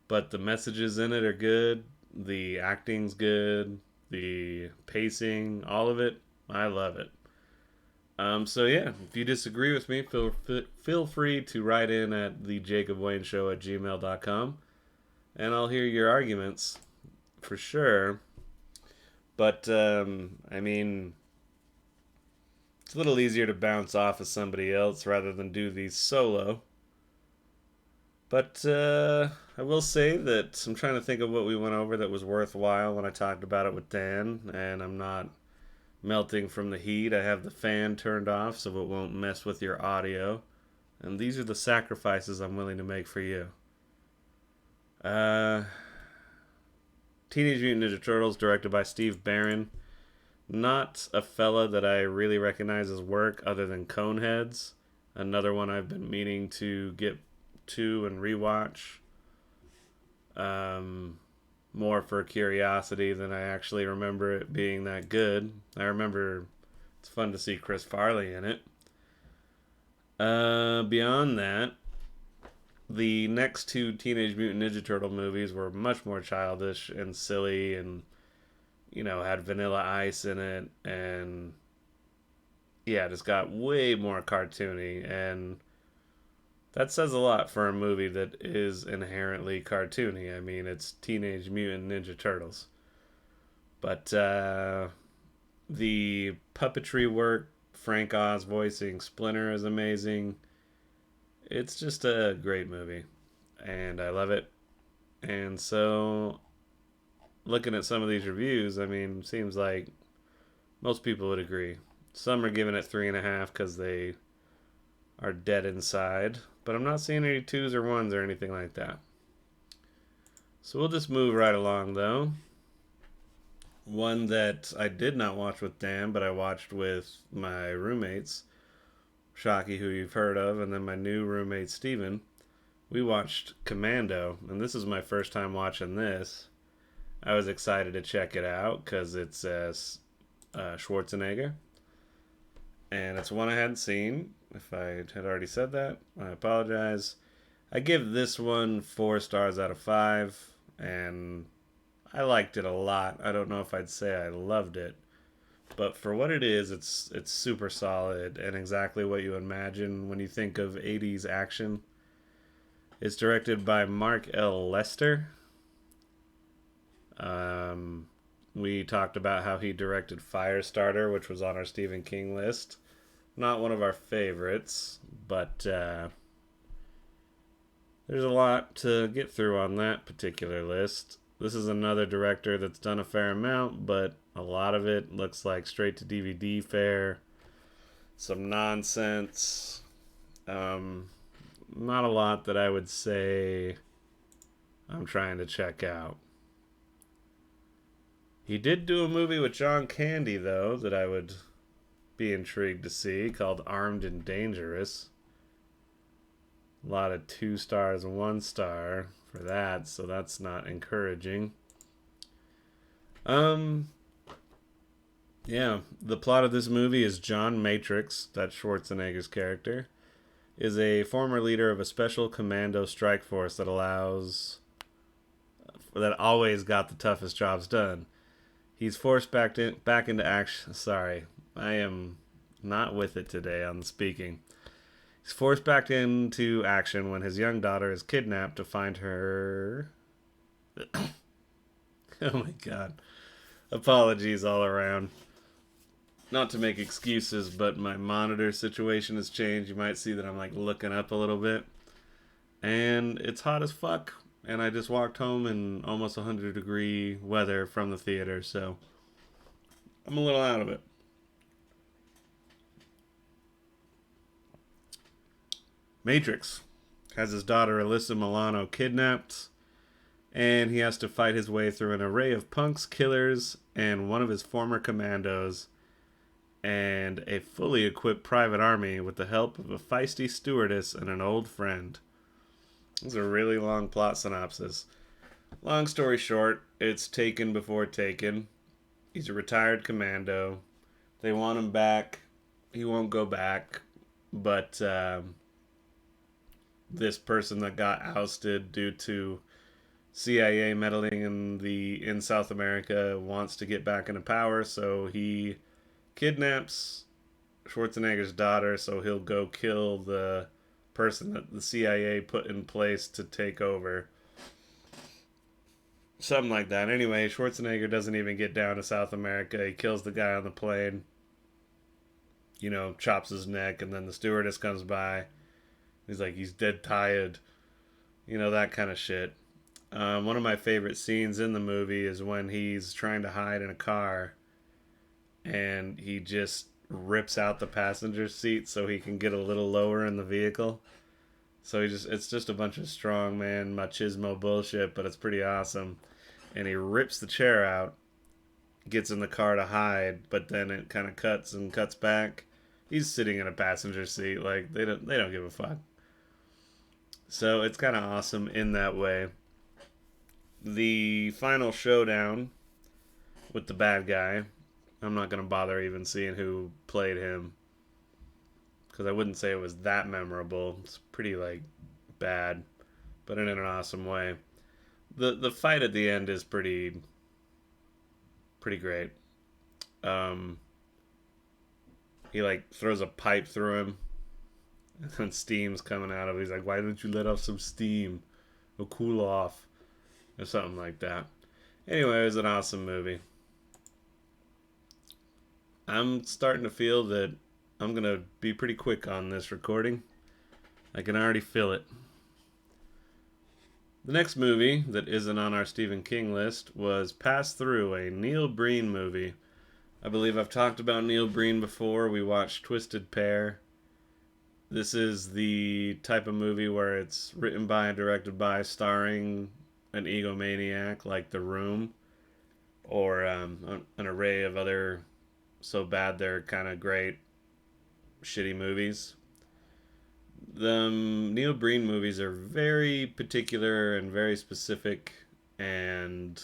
but the messages in it are good. The acting's good. The pacing, all of it, I love it. So yeah, if you disagree with me, feel free to write in at thejacobwayneshow at gmail.com, and I'll hear your arguments for sure. But I mean, it's a little easier to bounce off of somebody else rather than do these solo. But I will say that I'm trying to think of what we went over that was worthwhile when I talked about it with Dan, and I'm not melting from the heat. I have the fan turned off so it won't mess with your audio. And these are the sacrifices I'm willing to make for you. Uh, Teenage Mutant Ninja Turtles, directed by Steve Barron. Not a fella that I really recognize his work other than Coneheads. Another one I've been meaning to get to and rewatch. Um, More for curiosity than I actually remember it being that good. I remember it's fun to see Chris Farley in it. Beyond that, the next two Teenage Mutant Ninja Turtle movies were much more childish and silly and, had Vanilla Ice in it. And yeah, just got way more cartoony. And that says a lot for a movie that is inherently cartoony. I mean, it's Teenage Mutant Ninja Turtles. But the puppetry work, Frank Oz voicing Splinter is amazing. It's just a great movie, and I love it. And so, looking at some of these reviews, I mean, seems like most people would agree. Some are giving it 3.5 because they are dead inside, but I'm not seeing any twos or ones or anything like that. So we'll just move right along, though. One that I did not watch with Dan, but I watched with my roommates, Shockey, who you've heard of, and then my new roommate, Steven. We watched Commando, and this is my first time watching this. I was excited to check it out because it's Schwarzenegger, and it's one I hadn't seen. If I had already said that, I apologize. I give this one 4 stars out of 5, and I liked it a lot. I don't know if I'd say I loved it, but for what it is, it's super solid and exactly what you imagine when you think of 80s action. It's directed by Mark L. Lester. We talked about how he directed Firestarter, which was on our Stephen King list. Not one of our favorites, but there's a lot to get through on that particular list. This is another director that's done a fair amount, but a lot of it looks like straight to DVD fare. Some nonsense. Not a lot that I would say I'm trying to check out. He did do a movie with John Candy, though, that I would be intrigued to see, called Armed and Dangerous. A lot of 2 stars and 1 star for that, so that's not encouraging. Yeah, the plot of this movie is John Matrix, that's Schwarzenegger's character, is a former leader of a special commando strike force that always got the toughest jobs done. He's forced back into action. Sorry, I am not with it today on the speaking. He's forced back into action when his young daughter is kidnapped to find her. Oh my god. Apologies all around. Not to make excuses, but my monitor situation has changed. You might see that I'm like looking up a little bit. and it's hot as fuck. And I just walked home in almost 100-degree weather from the theater, so I'm a little out of it. Matrix has his daughter Alyssa Milano kidnapped, and he has to fight his way through an array of punks, killers, and one of his former commandos, and a fully equipped private army with the help of a feisty stewardess and an old friend. This is a really long plot synopsis. Long story short, it's Taken before Taken. He's a retired commando. They want him back. He won't go back. But this person that got ousted due to CIA meddling in South America wants to get back into power, so he kidnaps Schwarzenegger's daughter, so he'll go kill the person that the CIA put in place to take over. Something like that. Anyway, Schwarzenegger doesn't even get down to South America. He kills the guy on the plane, chops his neck, and then the stewardess comes by. He's like, he's dead tired. That kind of shit. One of my favorite scenes in the movie is when he's trying to hide in a car and he just rips out the passenger seat so he can get a little lower in the vehicle. So it's just a bunch of strongman machismo bullshit, but it's pretty awesome. And he rips the chair out, gets in the car to hide, but then it kind of cuts back. He's sitting in a passenger seat, like they don't give a fuck. So it's kind of awesome in that way. The final showdown with the bad guy, I'm not gonna bother even seeing who played him because I wouldn't say it was that memorable. It's pretty bad, but in an awesome way. The fight at the end is pretty great. Um, he throws a pipe through him, and steam's coming out of it. He's like, "Why don't you let off some steam? It'll cool off," or something like that. Anyway, it was an awesome movie. I'm starting to feel that I'm gonna be pretty quick on this recording. I can already feel it. The next movie that isn't on our Stephen King list was Pass Through, a Neil Breen movie. I believe I've talked about Neil Breen before. We watched Twisted Pair. This is the type of movie where it's written by and directed by, starring an egomaniac like The Room, or an array of other so bad they're kind of great shitty movies. The Neil Breen movies are very particular and very specific, and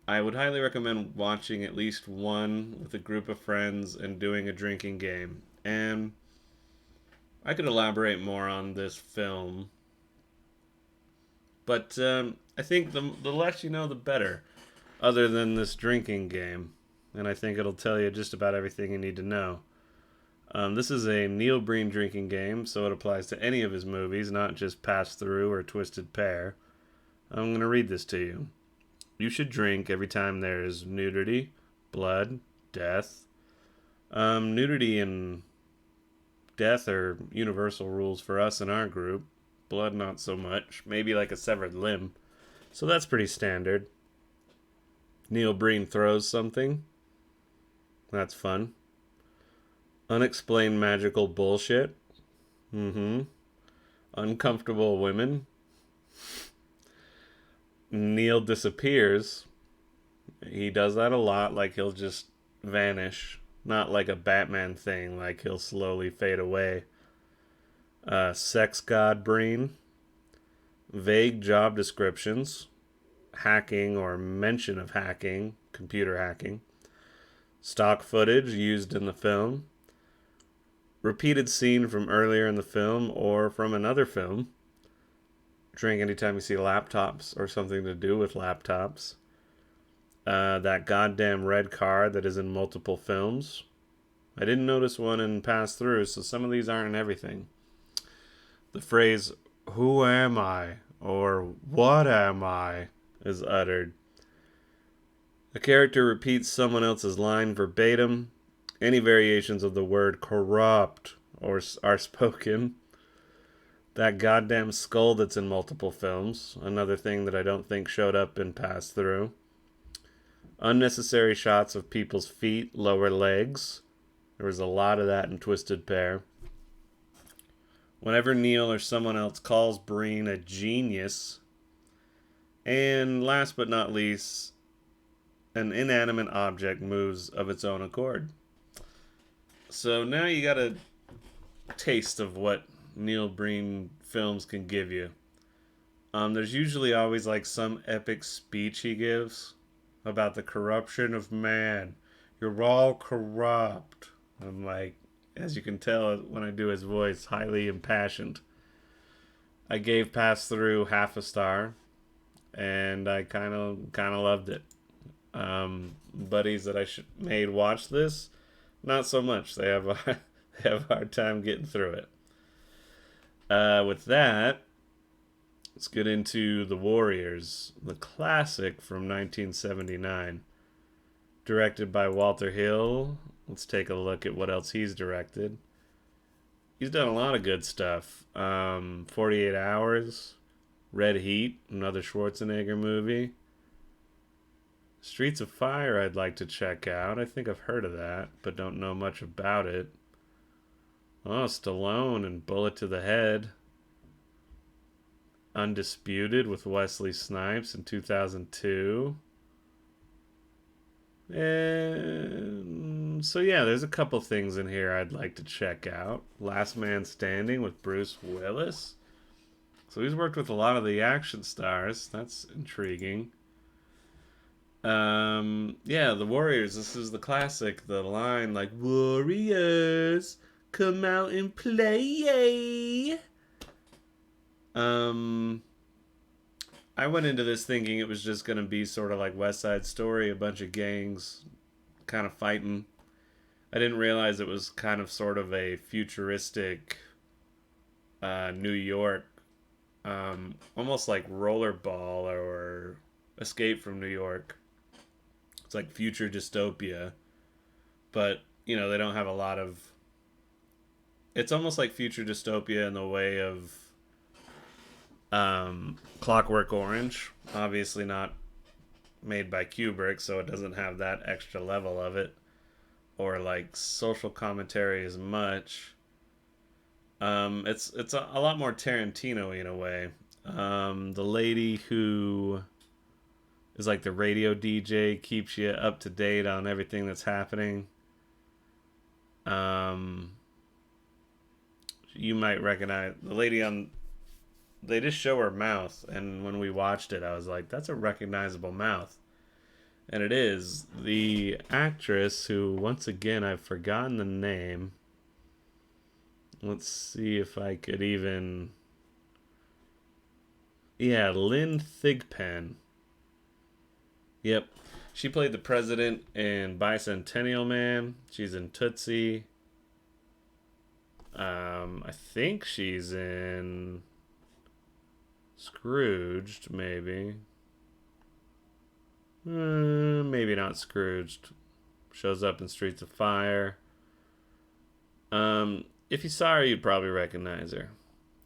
I would highly recommend watching at least one with a group of friends and doing a drinking game. And I could elaborate more on this film, but I think the less you know, the better, other than this drinking game. And I think it'll tell you just about everything you need to know. This is a Neil Breen drinking game, so it applies to any of his movies, not just Pass Through or Twisted Pair. I'm going to read this to you. You should drink every time there's nudity, blood, death. Nudity and death are universal rules for us in our group. Blood, not so much. Maybe like a severed limb. So that's pretty standard. Neil Breen throws something. That's fun. Unexplained magical bullshit. Mm-hmm. Uncomfortable women. Neil disappears. He does that a lot, like he'll just vanish. Not like a Batman thing, like he'll slowly fade away. Sex god Breen. Vague job descriptions. Hacking or mention of hacking. Computer hacking. Stock footage used in the film. Repeated scene from earlier in the film or from another film. Drink anytime you see laptops or something to do with laptops. That goddamn red car that is in multiple films. I didn't notice one in Pass Through, so some of these aren't in everything. The phrase, "Who am I?" or "What am I?" is uttered. A character repeats someone else's line verbatim. Any variations of the word corrupt are spoken. That goddamn skull that's in multiple films. Another thing that I don't think showed up in Pass Through. Unnecessary shots of people's feet, lower legs. There was a lot of that in Twisted Pair. Whenever Neil or someone else calls Breen a genius. And last but not least, an inanimate object moves of its own accord. So now you got a taste of what Neil Breen films can give you. There's usually always like some epic speech he gives about the corruption of man. You're all corrupt. I'm like, as you can tell when I do his voice, highly impassioned. I gave Pass Through half a star, and I kind of loved it. Buddies that made watch this, not so much. They have they have a hard time getting through it. With that, let's get into The Warriors, the classic from 1979, directed by Walter Hill. Let's take a look at what else he's directed. He's done a lot of good stuff. 48 Hours, Red Heat, another Schwarzenegger movie. Streets of Fire I'd like to check out. I think I've heard of that, but don't know much about it. Oh, Stallone and Bullet to the Head. Undisputed with Wesley Snipes in 2002. And so yeah, there's a couple things in here I'd like to check out. Last Man Standing with Bruce Willis. So he's worked with a lot of the action stars. That's intriguing. Yeah, The Warriors. This is the classic. The line like Warriors, come out and play. Um, I went into this thinking it was just gonna be sort of like West Side Story, a bunch of gangs kind of fighting. I didn't realize it was kind of sort of a futuristic New York, almost like Rollerball or Escape from New York. It's like future dystopia, but you know they don't have a lot of. It's almost like future dystopia in the way of Clockwork Orange. Obviously not made by Kubrick, so it doesn't have that extra level of it, or like social commentary as much. It's a lot more Tarantino in a way. The lady who is like the radio DJ keeps you up to date on everything that's happening. Um, you might recognize the lady on. They just show her mouth, and when we watched it, I was like, "That's a recognizable mouth," and it is the actress who, once again, I've forgotten the name. Let's see if I could even. Yeah, Lynn Thigpen. Yep. She played the president in Bicentennial Man. She's in Tootsie. I think she's in Scrooged, maybe. Maybe not Scrooged. Shows up in Streets of Fire. If you saw her, you'd probably recognize her.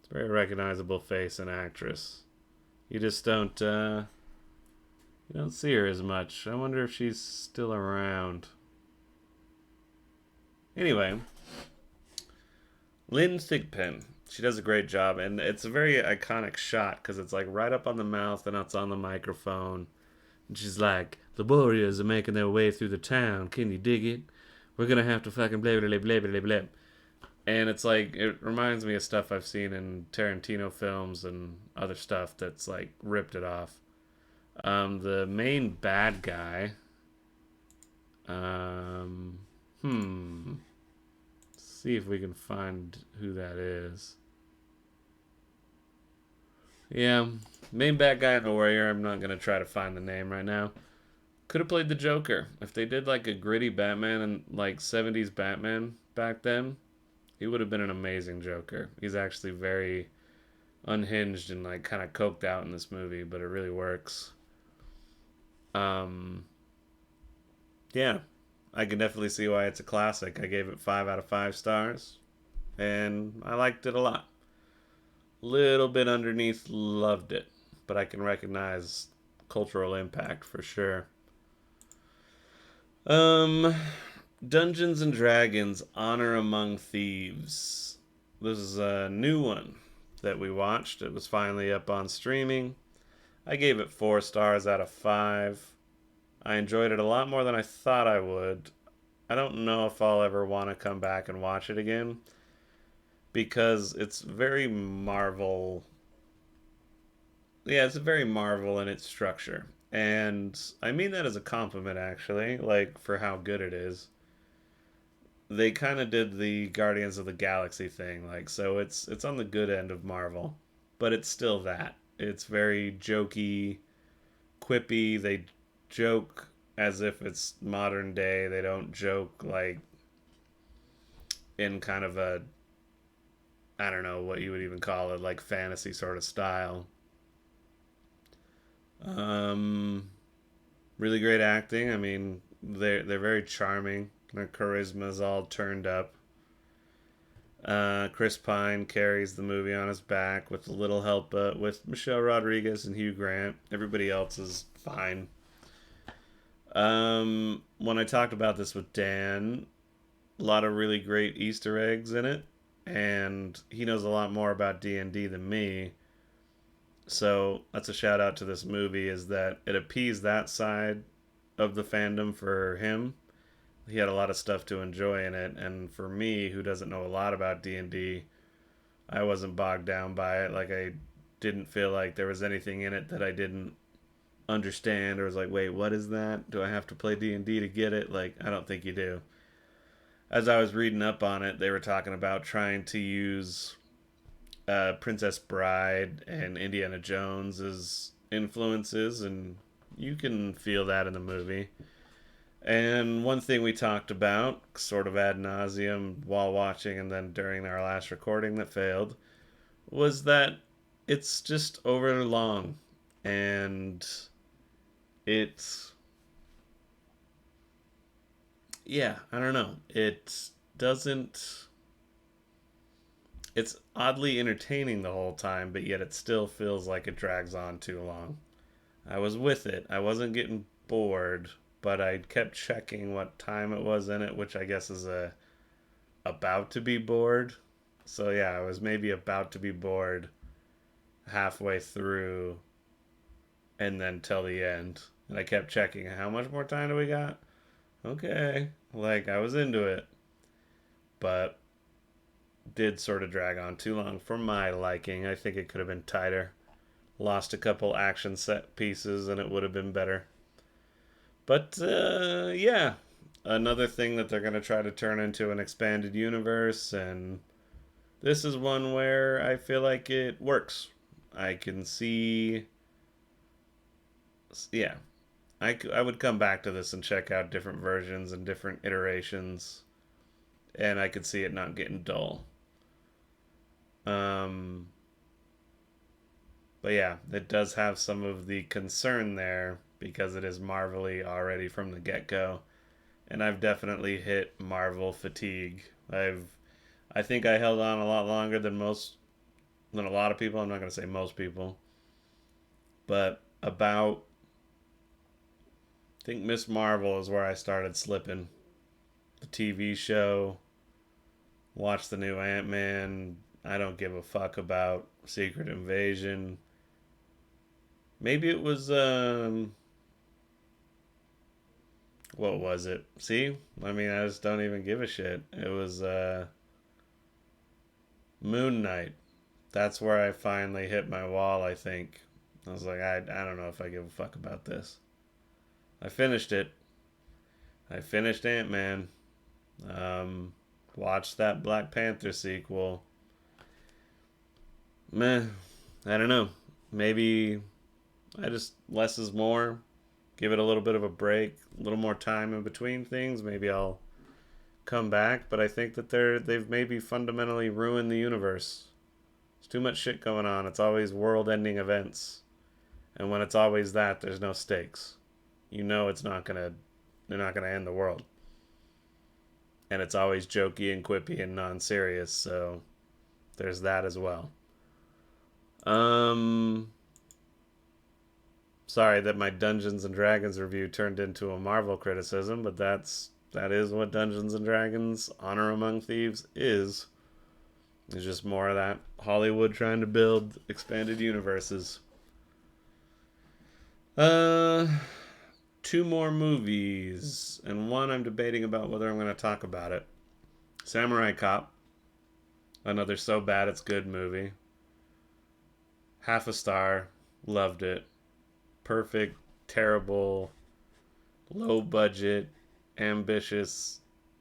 It's a very recognizable face and actress. You just you don't see her as much. I wonder if she's still around. Anyway, Lynn Thigpen. She does a great job, and it's a very iconic shot because it's like right up on the mouth and it's on the microphone. And she's like, "The Warriors are making their way through the town. Can you dig it? We're gonna have to fucking blah blah blah blah blah blah." And it's like it reminds me of stuff I've seen in Tarantino films and other stuff that's like ripped it off. The main bad guy. Um, hmm. See if we can find who that is. Yeah, main bad guy in the Warrior. I'm not gonna try to find the name right now. Could have played the Joker if they did like a gritty Batman and like '70s Batman back then. He would have been an amazing Joker. He's actually very unhinged and like kind of coked out in this movie, but it really works. Um, yeah, I can definitely see why it's a classic. I gave it 5 out of 5 stars, and I liked it a lot. Little bit underneath, loved it, but I can recognize cultural impact for sure. Um, Dungeons and Dragons: Honor Among Thieves. This is a new one that we watched. It was finally up on streaming. I gave it 4 stars out of 5. I enjoyed it a lot more than I thought I would. I don't know if I'll ever want to come back and watch it again because it's very Marvel. Yeah, it's very Marvel in its structure. And I mean that as a compliment, actually, like for how good it is. They kind of did the Guardians of the Galaxy thing, like so it's on the good end of Marvel, but it's still that. It's very jokey, quippy. They joke as if it's modern day. They don't joke like in kind of a, I don't know what you would even call it, like fantasy sort of style. Um, Really great acting. I mean, they're very charming. Their charisma's all turned up. Chris Pine carries the movie on his back with a little help with Michelle Rodriguez and Hugh Grant. Everybody else is fine. When I talked about this with Dan, a lot of really great Easter eggs in it, and he knows a lot more about D&D than me. So that's a shout out to this movie, is that it appeased that side of the fandom for him. He had a lot of stuff to enjoy in it, and for me, who doesn't know a lot about D&D, I wasn't bogged down by it. Like I didn't feel like there was anything in it that I didn't understand or was like, wait, what is that? Do I have to play D&D to get it? Like, I don't think you do. As I was reading up on it, they were talking about trying to use Princess Bride and Indiana Jones as influences, and you can feel that in the movie. And one thing we talked about, sort of ad nauseum, while watching and then during our last recording that failed, was that it's just over long. And it's, yeah, I don't know. It doesn't, it's oddly entertaining the whole time, but yet it still feels like it drags on too long. I was with it. I wasn't getting bored, but I kept checking what time it was in it, which I guess is a about to be bored. So yeah, I was maybe about to be bored halfway through and then till the end. And I kept checking how much more time do we got? Okay. Like I was into it, but did sort of drag on too long for my liking. I think it could have been tighter. Lost a couple action set pieces and it would have been better. But yeah, another thing that they're going to try to turn into an expanded universe, and this is one where I feel like it works. I can see, yeah, I would come back to this and check out different versions and different iterations, and I could see it not getting dull. Um, but yeah, it does have some of the concern there because it is Marvelly already from the get go, and I've definitely hit Marvel fatigue. I think I held on a lot longer than a lot of people. I'm not going to say most people, but about, I think Miss Marvel is where I started slipping. The TV show, watch the new Ant Man. I don't give a fuck about Secret Invasion. Maybe it was what was it? See, I mean, I just don't even give a shit. It was Moon Knight. That's where I finally hit my wall. I think I was like, I don't know if I give a fuck about this. I finished it. I finished Ant Man. Um, Watched that Black Panther sequel. Meh. I don't know. Maybe I just less is more. Give it a little bit of a break, a little more time in between things. Maybe I'll come back. But I think that they've maybe fundamentally ruined the universe. There's too much shit going on. It's always world-ending events, and when it's always that, there's no stakes. You know it's not gonna. They're not gonna end the world, and it's always jokey and quippy and non-serious. So there's that as well. Um, Sorry that my Dungeons and Dragons review turned into a Marvel criticism, but that is what Dungeons and Dragons Honor Among Thieves is. It's just more of that Hollywood trying to build expanded universes. Uh, Two more movies, and one I'm debating about whether I'm going to talk about it. Samurai Cop, another so bad it's good movie. Half a star, loved it. Perfect, terrible, low budget, ambitious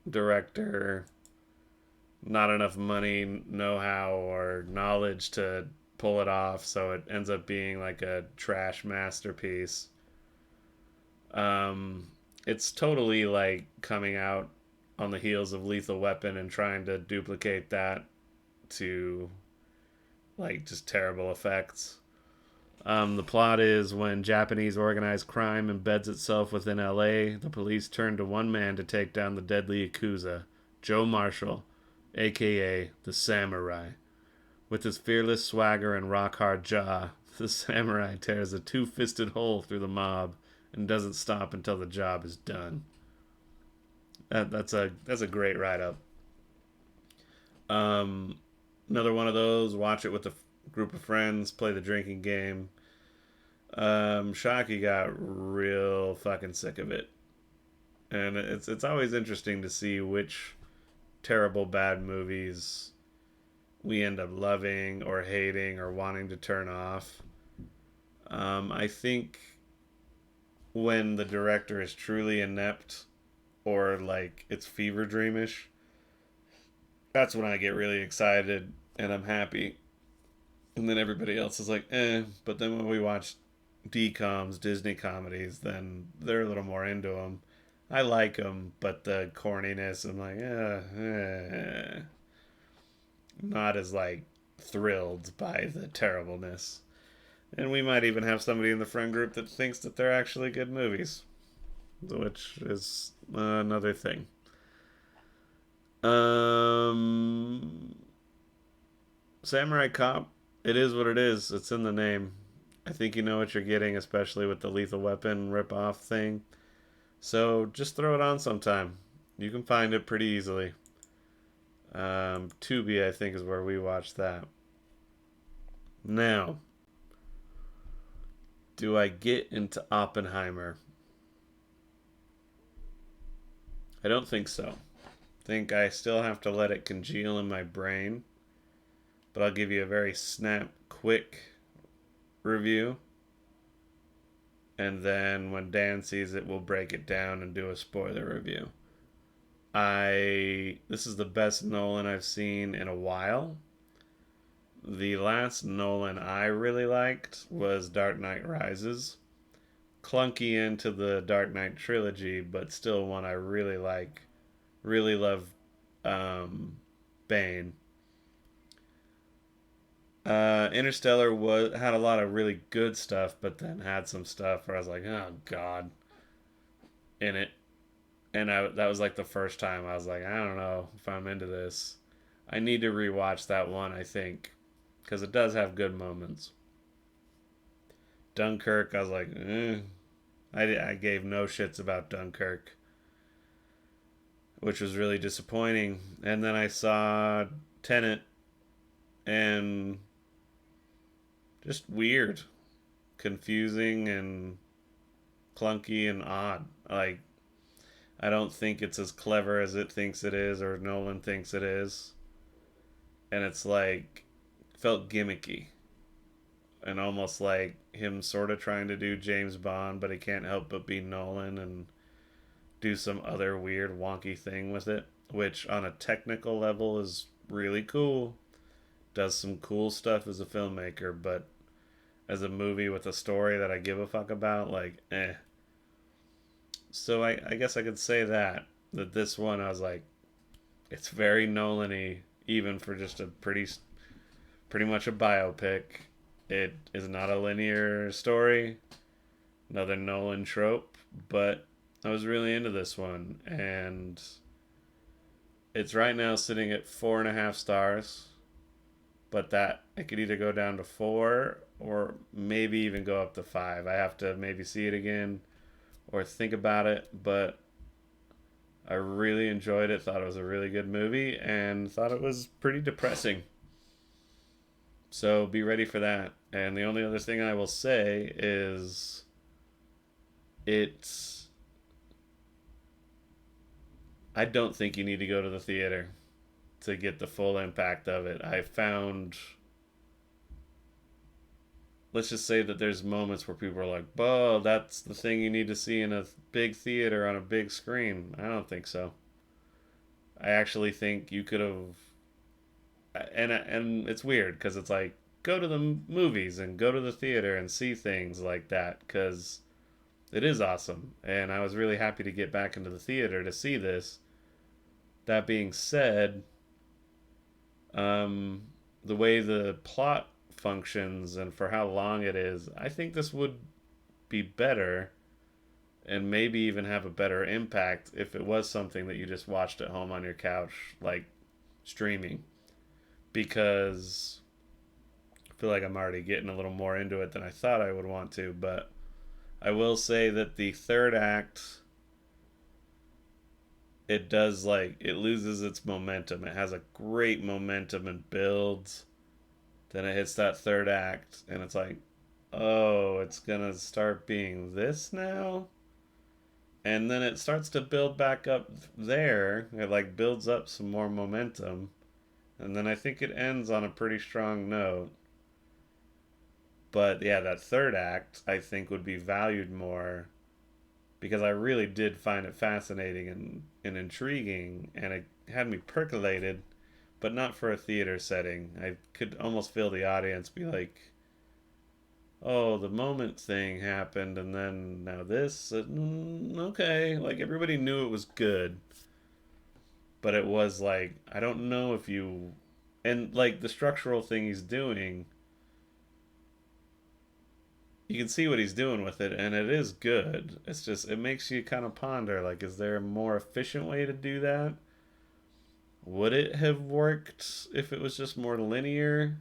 director, not enough money, know how, or knowledge to pull it off, so it ends up being like a trash masterpiece. Um, it's totally like coming out on the heels of Lethal Weapon and trying to duplicate that to like just terrible effects. The plot is when Japanese organized crime embeds itself within LA, the police turn to one man to take down the deadly Yakuza, Joe Marshall, aka the Samurai. With his fearless swagger and rock hard jaw, the samurai tears a two fisted hole through the mob and doesn't stop until the job is done. That's a great write up. Um, Another one of those. Watch it with a group of friends. Play the drinking game. Shockey got real fucking sick of it, and it's always interesting to see which terrible bad movies we end up loving or hating or wanting to turn off. I think when the director is truly inept or like it's fever dreamish, that's when I get really excited and I'm happy. And then everybody else is like, eh. But then when we watch DComs, Disney comedies, then they're a little more into them. I like them, but the corniness, I'm like, not as like thrilled by the terribleness. And we might even have somebody in the friend group that thinks that they're actually good movies, which is another thing. Um, Samurai Cop, it is what it is. It's in the name. I think you know what you're getting, especially with the Lethal Weapon rip-off thing. So just throw it on sometime. You can find it pretty easily. Tubi, I think, is where we watched that. Now, do I get into Oppenheimer? I don't think so. I think I still have to let it congeal in my brain, but I'll give you a very snap, quick review. And then when Dan sees it, we'll break it down and do a spoiler review. This is the best Nolan I've seen in a while. The last Nolan I really liked was Dark Knight Rises. Clunky into the Dark Knight trilogy, but still one I really like. Really love Bane. Interstellar had a lot of really good stuff, but then had some stuff where I was like, oh god, in it. And that was like the first time I was like, I don't know if I'm into this. I need to rewatch that one, I think, because it does have good moments. Dunkirk, I was like, eh. I gave no shits about Dunkirk, which was really disappointing. And then I saw Tenet, and just weird, confusing, and clunky and odd. Like, I don't think it's as clever as it thinks it is or Nolan thinks it is. And it's like, felt gimmicky and almost like him sort of trying to do James Bond, but he can't help but be Nolan and do some other weird wonky thing with it, which on a technical level is really cool. Does some cool stuff as a filmmaker, but as a movie with a story that I give a fuck about, like, eh. So I guess I could say that this one I was like, it's very Nolan-y, even for just a pretty much a biopic. It is not a linear story, another Nolan trope, but I was really into this one, and it's right now sitting at 4.5 stars. but that I could either go down to 4 or maybe even go up to 5. I have to maybe see it again or think about it, but I really enjoyed it. Thought it was a really good movie and thought it was pretty depressing. So be ready for that. And the only other thing I will say is it's I don't think you need to go to the theater to get the full impact of it. I found, let's just say that there's moments where people are like, "Oh, that's the thing you need to see in a big theater on a big screen." I don't think so. I actually think you could have, and it's weird because it's like go to the movies and go to the theater and see things like that because it is awesome. And I was really happy to get back into the theater to see this. That being said, um, the way the plot functions and for how long it is, I think this would be better and maybe even have a better impact if it was something that you just watched at home on your couch, like streaming. Because I feel like I'm already getting a little more into it than I thought I would want to, but I will say that the third act, it does like it loses its momentum. It has a great momentum and builds. Then it hits that third act and it's like, "Oh, it's going to start being this now?" And then it starts to build back up there. It like builds up some more momentum. And then I think it ends on a pretty strong note. But yeah, that third act I think would be valued more because I really did find it fascinating and intriguing and it had me percolated, but not for a theater setting. I could almost feel the audience be like, "Oh, the moment thing happened and then now this, okay." Like everybody knew it was good, but it was like I don't know if you and like the structural thing he's doing, you can see what he's doing with it and it is good. It's just it makes you kind of ponder like is there a more efficient way to do that? Would it have worked if it was just more linear?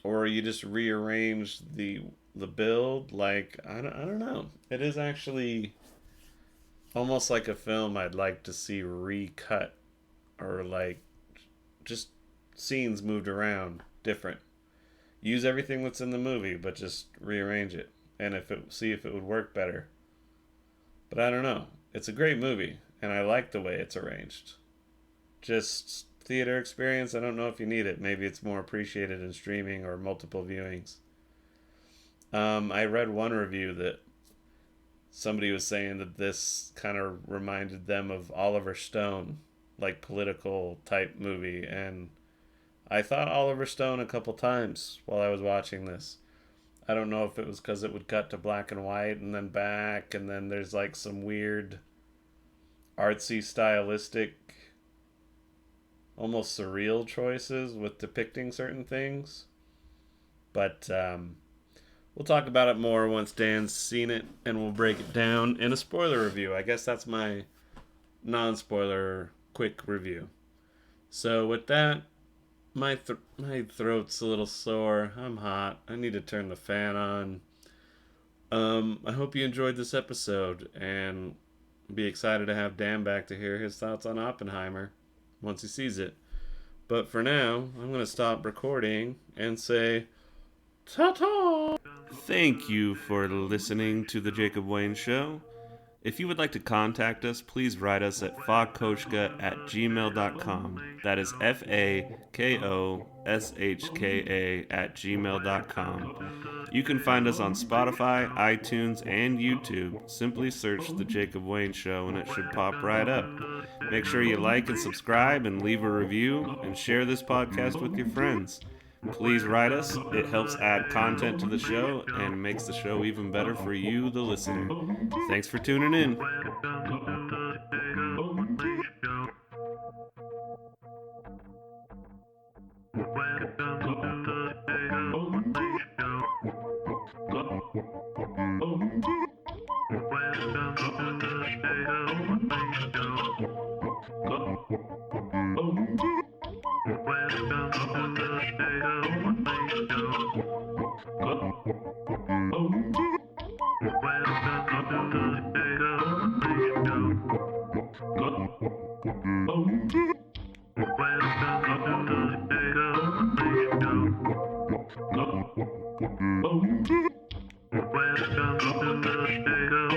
Or you just rearrange the build? Like I don't know. It is actually almost like a film I'd like to see recut or like just scenes moved around different. Use everything that's in the movie, but just rearrange it, and if it see if it would work better. But I don't know. It's a great movie, and I like the way it's arranged. Just theater experience. I don't know if you need it. Maybe it's more appreciated in streaming or multiple viewings. I read one review that somebody was saying that this kind of reminded them of Oliver Stone, like political type movie, and I thought Oliver Stone a couple times while I was watching this. I don't know if it was because it would cut to black and white and then back, and then there's like some weird artsy, stylistic, almost surreal choices with depicting certain things. But we'll talk about it more once Dan's seen it, and we'll break it down in a spoiler review. I guess that's my non spoiler quick review. So, with that, my throat's a little sore. I'm hot. I need to turn the fan on. I hope you enjoyed this episode and be excited to have Dan back to hear his thoughts on Oppenheimer once he sees it. But for now, I'm going to stop recording and say ta-ta! Thank you for listening to The Jacob Wayne Show. If you would like to contact us, please write us at fakoshka@gmail.com. That is FAKOSHKA@gmail.com. You can find us on Spotify, iTunes, and YouTube. Simply search The Jacob Wayne Show and it should pop right up. Make sure you like and subscribe and leave a review and share this podcast with your friends. Please write us. It helps add content to the show and makes the show even better for you, the listener. Thanks for tuning in. Welcome to the show.